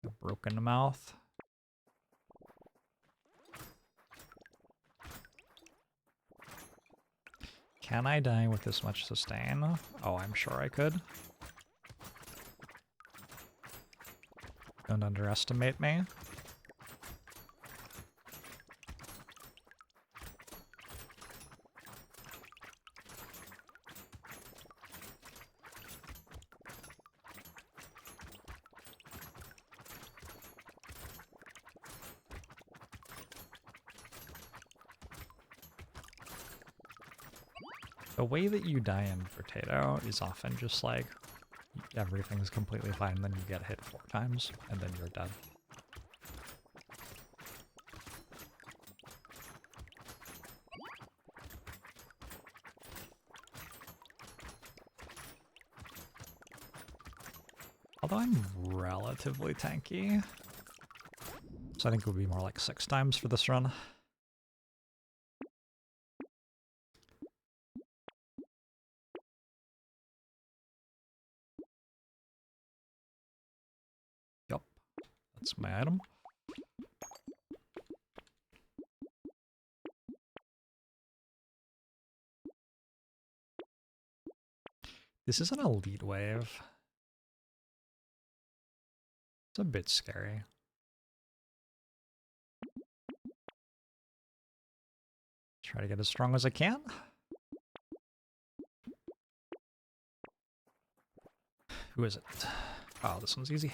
A broken mouth. Can I die with this much sustain? Oh, I'm sure I could. Don't underestimate me. The way that you die in Brotato is often just like, everything's completely fine, then you get hit 4 times, and then you're dead. Although I'm relatively tanky, so I think it would be more like 6 times for this run. Yup, that's my item. This is an elite wave. It's a bit scary. Try to get as strong as I can. Who is it? Oh, this one's easy.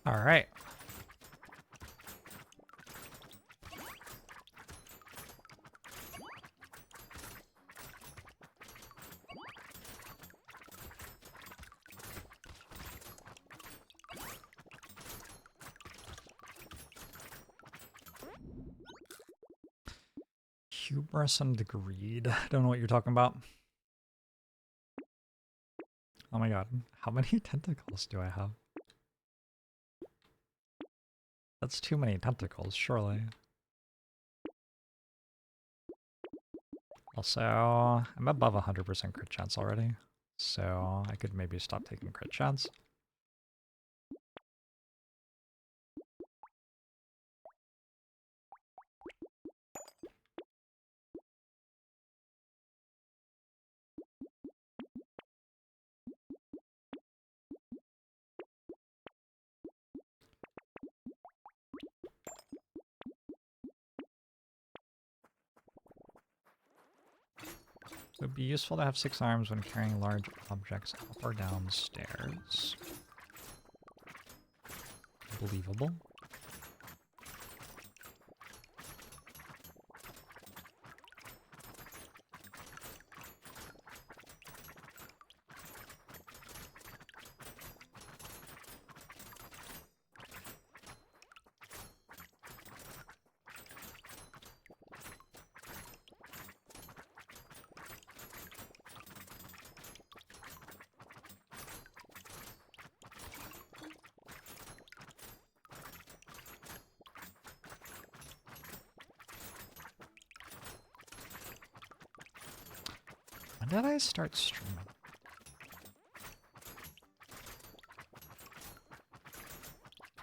All right. Hubris and greed. I don't know what you're talking about. Oh my god, how many tentacles do I have? That's too many tentacles, surely. Also, I'm above 100% crit chance already, so I could maybe stop taking crit chance. It would be useful to have 6 arms when carrying large objects up or down stairs. Believable. When did I start streaming?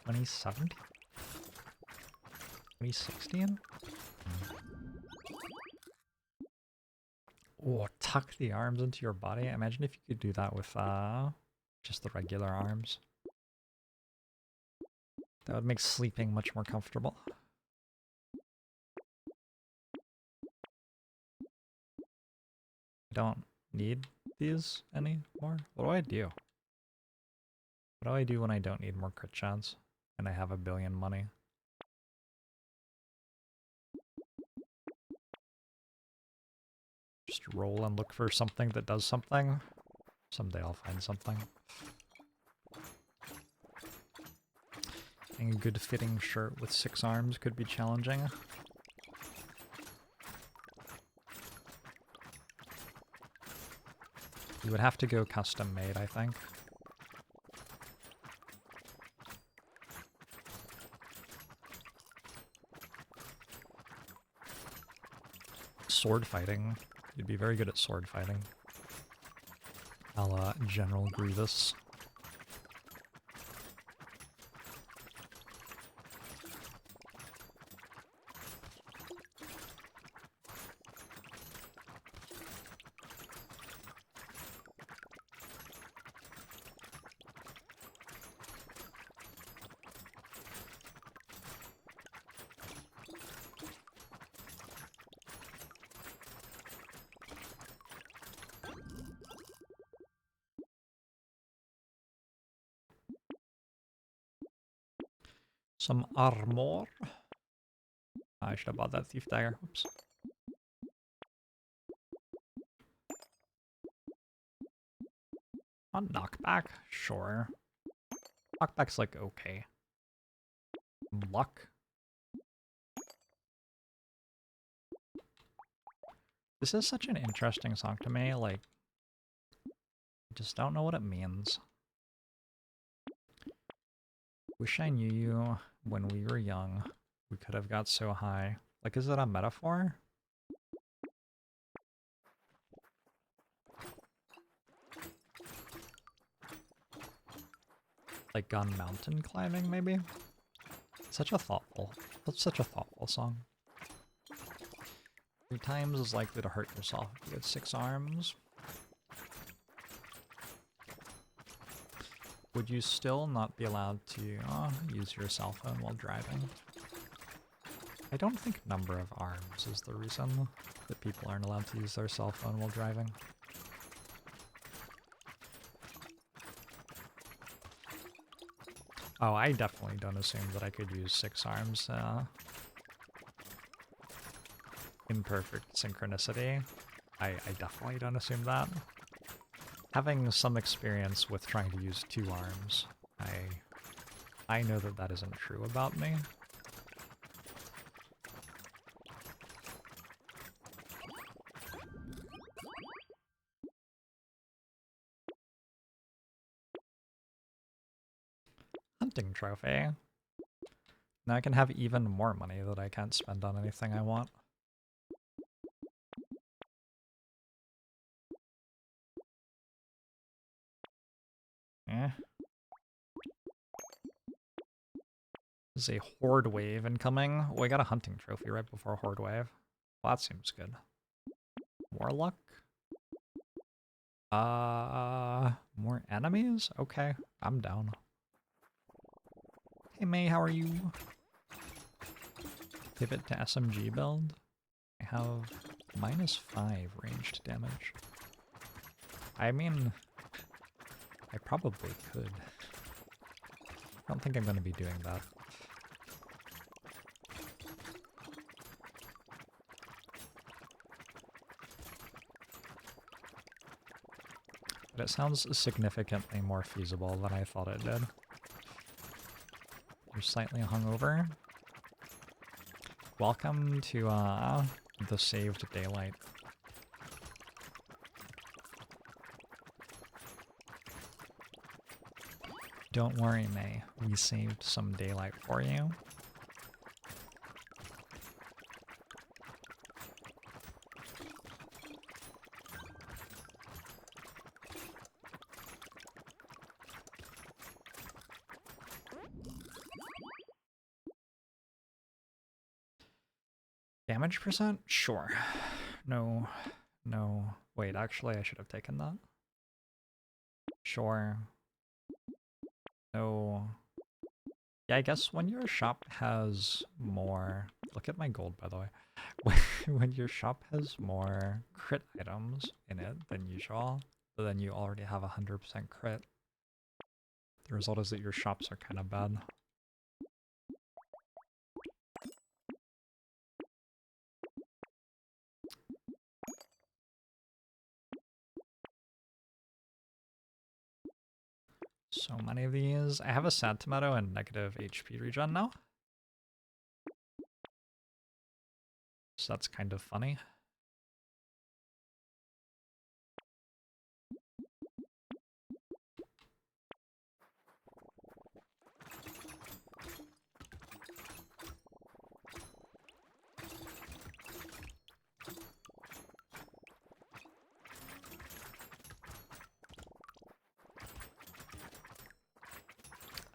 2017? 2016? Oh, tuck the arms into your body. Imagine if you could do that with just the regular arms. That would make sleeping much more comfortable. I don't need these anymore. What do I do? What do I do when I don't need more crit chance and I have 1 billion money? Just roll and look for something that does something. Someday I'll find something. Getting a good fitting shirt with 6 arms could be challenging. You would have to go custom made, I think. Sword fighting. You'd be very good at sword fighting. A la General Grievous. Some armor. I should have bought that thief dagger. Oops. On knockback? Sure. Knockback's like okay. Luck? This is such an interesting song to me, like, I just don't know what it means. Wish I knew you when we were young. We could have got so high. Like, is it a metaphor? Like gone mountain climbing, maybe? Such a thoughtful song. 3 times is likely to hurt yourself if you had 6 arms. Would you still not be allowed to use your cell phone while driving? I don't think number of arms is the reason that people aren't allowed to use their cell phone while driving. Oh, I definitely don't assume that I could use 6 arms in perfect synchronicity. I definitely don't assume that. Having some experience with trying to use 2 arms, I know that that isn't true about me. Hunting trophy. Now I can have even more money that I can't spend on anything I want. There's a horde wave incoming. Oh, I got a hunting trophy right before horde wave. Well, that seems good. Warlock? More enemies? Okay, I'm down. Hey May, how are you? Pivot to SMG build. I have -5 ranged damage. I mean, I probably could. I don't think I'm going to be doing that. But it sounds significantly more feasible than I thought it did. You're slightly hungover. Welcome to the saved daylight. Don't worry, May. We saved some daylight for you. Damage percent? Sure. No. No. Wait, actually, I should have taken that. Sure. No. Yeah, I guess when your shop has more... Look at my gold, by the way. When your shop has more crit items in it than usual, but then you already have 100% crit, the result is that your shops are kind of bad. So many of these. I have a sad tomato and negative HP regen now. So that's kind of funny.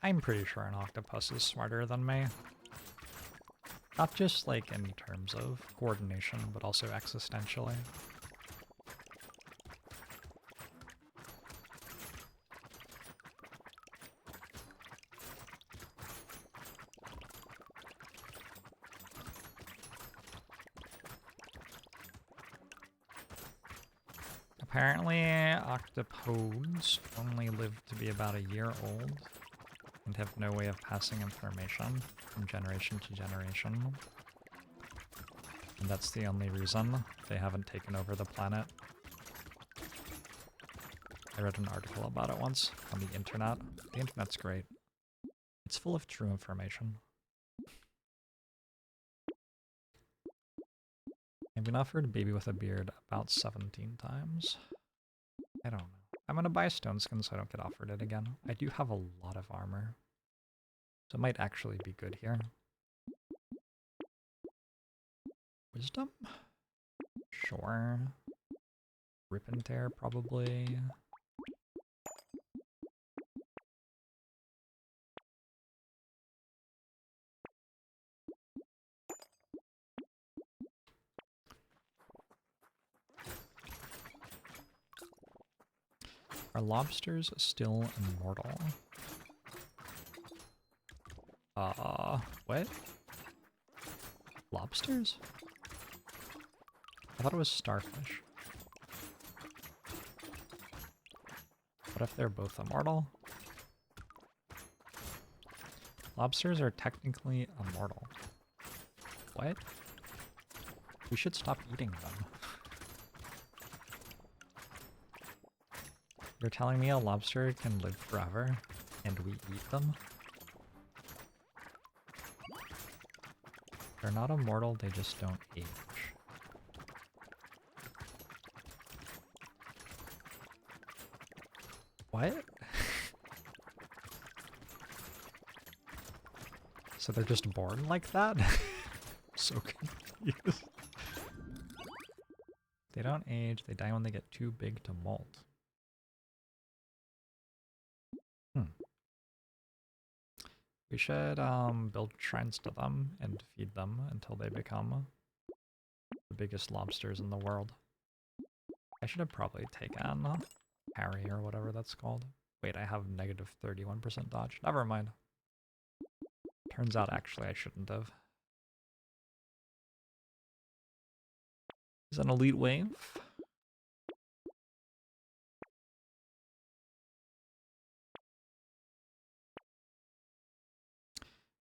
I'm pretty sure an octopus is smarter than me. Not just like in terms of coordination, but also existentially. Apparently, octopodes only live to be about a year old and have no way of passing information from generation to generation. And that's the only reason they haven't taken over the planet. I read an article about it once on the internet. The internet's great. It's full of true information. I've been offered a baby with a beard about 17 times. I don't know. I'm gonna buy a stone skin so I don't get offered it again. I do have a lot of armor, so it might actually be good here. Wisdom? Sure. Rip and tear, probably. Are lobsters still immortal? What? Lobsters? I thought it was starfish. What if they're both immortal? Lobsters are technically immortal. What? We should stop eating them. You're telling me a lobster can live forever, and we eat them? They're not immortal, they just don't age. What? So they're just born like that? So confused. They don't age, they die when they get too big to molt. We should build shrines to them and feed them until they become the biggest lobsters in the world. I should have probably taken Harry or whatever that's called. Wait, I have negative 31% dodge. Never mind. Turns out actually I shouldn't have. Is an elite wave.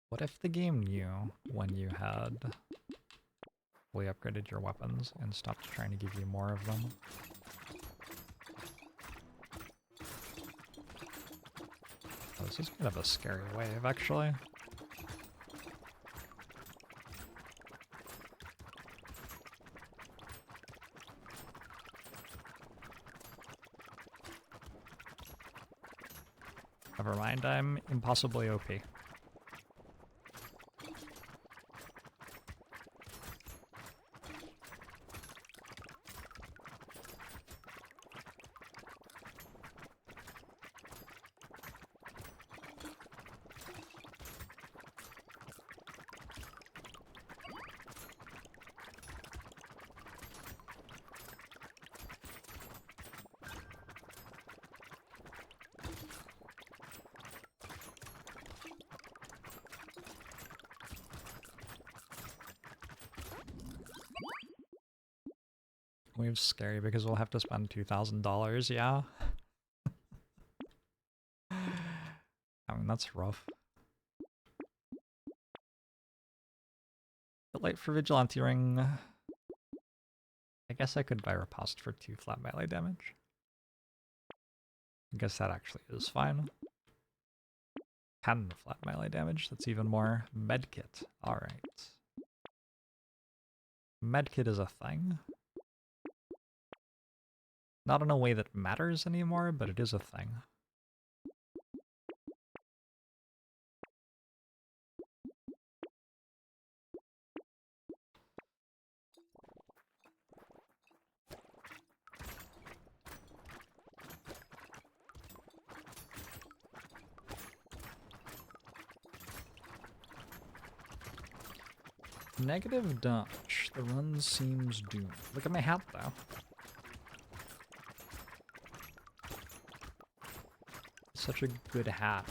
What if the game knew when you had fully upgraded your weapons and stopped trying to give you more of them? Oh, this is kind of a scary wave, actually. Never mind, I'm impossibly OP. Wave's scary because we'll have to spend $2,000, yeah? I mean, that's rough. But light for Vigilante Ring. I guess I could buy Riposte for 2 flat melee damage. I guess that actually is fine. 10 flat melee damage, that's even more. Medkit, alright. Medkit is a thing. Not in a way that matters anymore, but it is a thing. Negative dodge. The run seems doomed. Look at my hat, though. Such a good hat.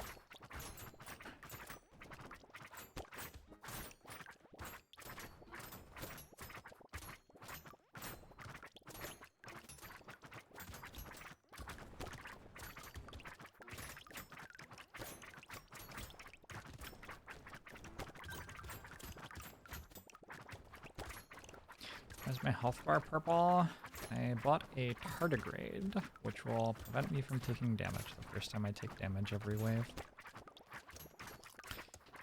Where's my health bar purple? I bought a tardigrade, which will prevent me from taking damage the first time I take damage every wave.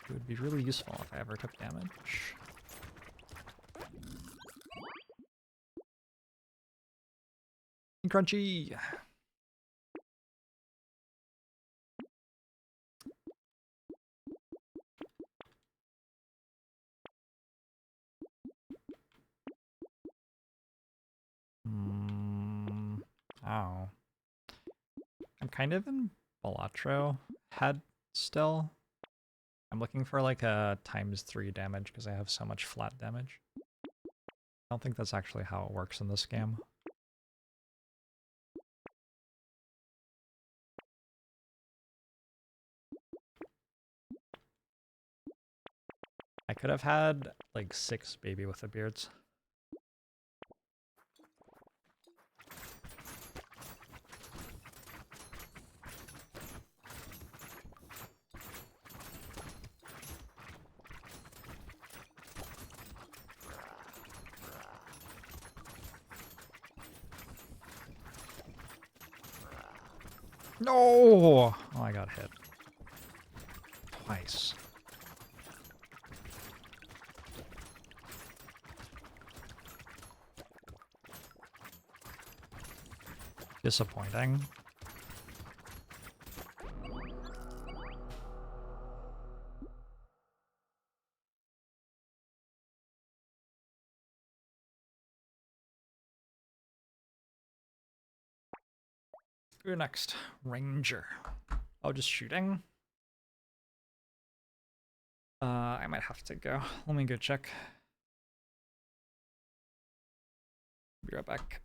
It would be really useful if I ever took damage. Crunchy! Oh. I'm kind of in Balatro head still. I'm looking for like a ×3 damage because I have so much flat damage. I don't think that's actually how it works in this game. I could have had like 6 baby with the beards. No! Oh, I got hit. Twice. Disappointing. Who next? Ranger. Oh, just shooting? I might have to go. Let me go check. Be right back.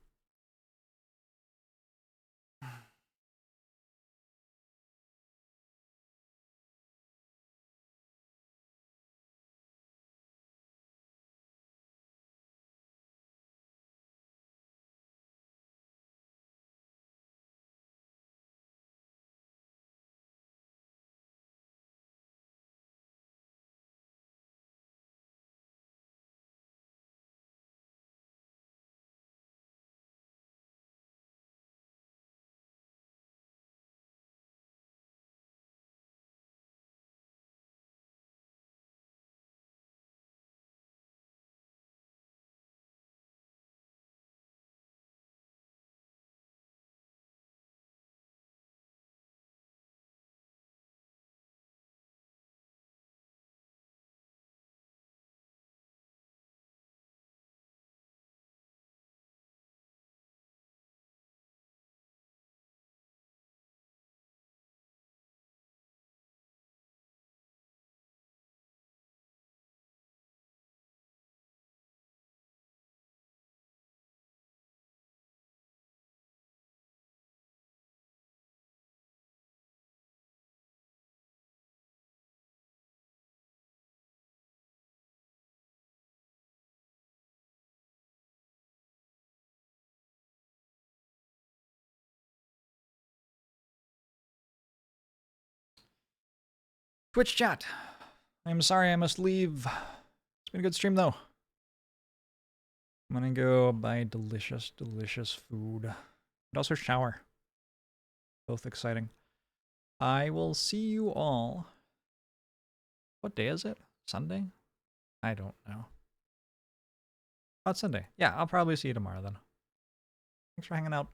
Twitch chat. I'm sorry I must leave. It's been a good stream though. I'm gonna go buy delicious, delicious food. And also shower. Both exciting. I will see you all. What day is it? Sunday? I don't know. Oh, it's Sunday. Yeah, I'll probably see you tomorrow then. Thanks for hanging out.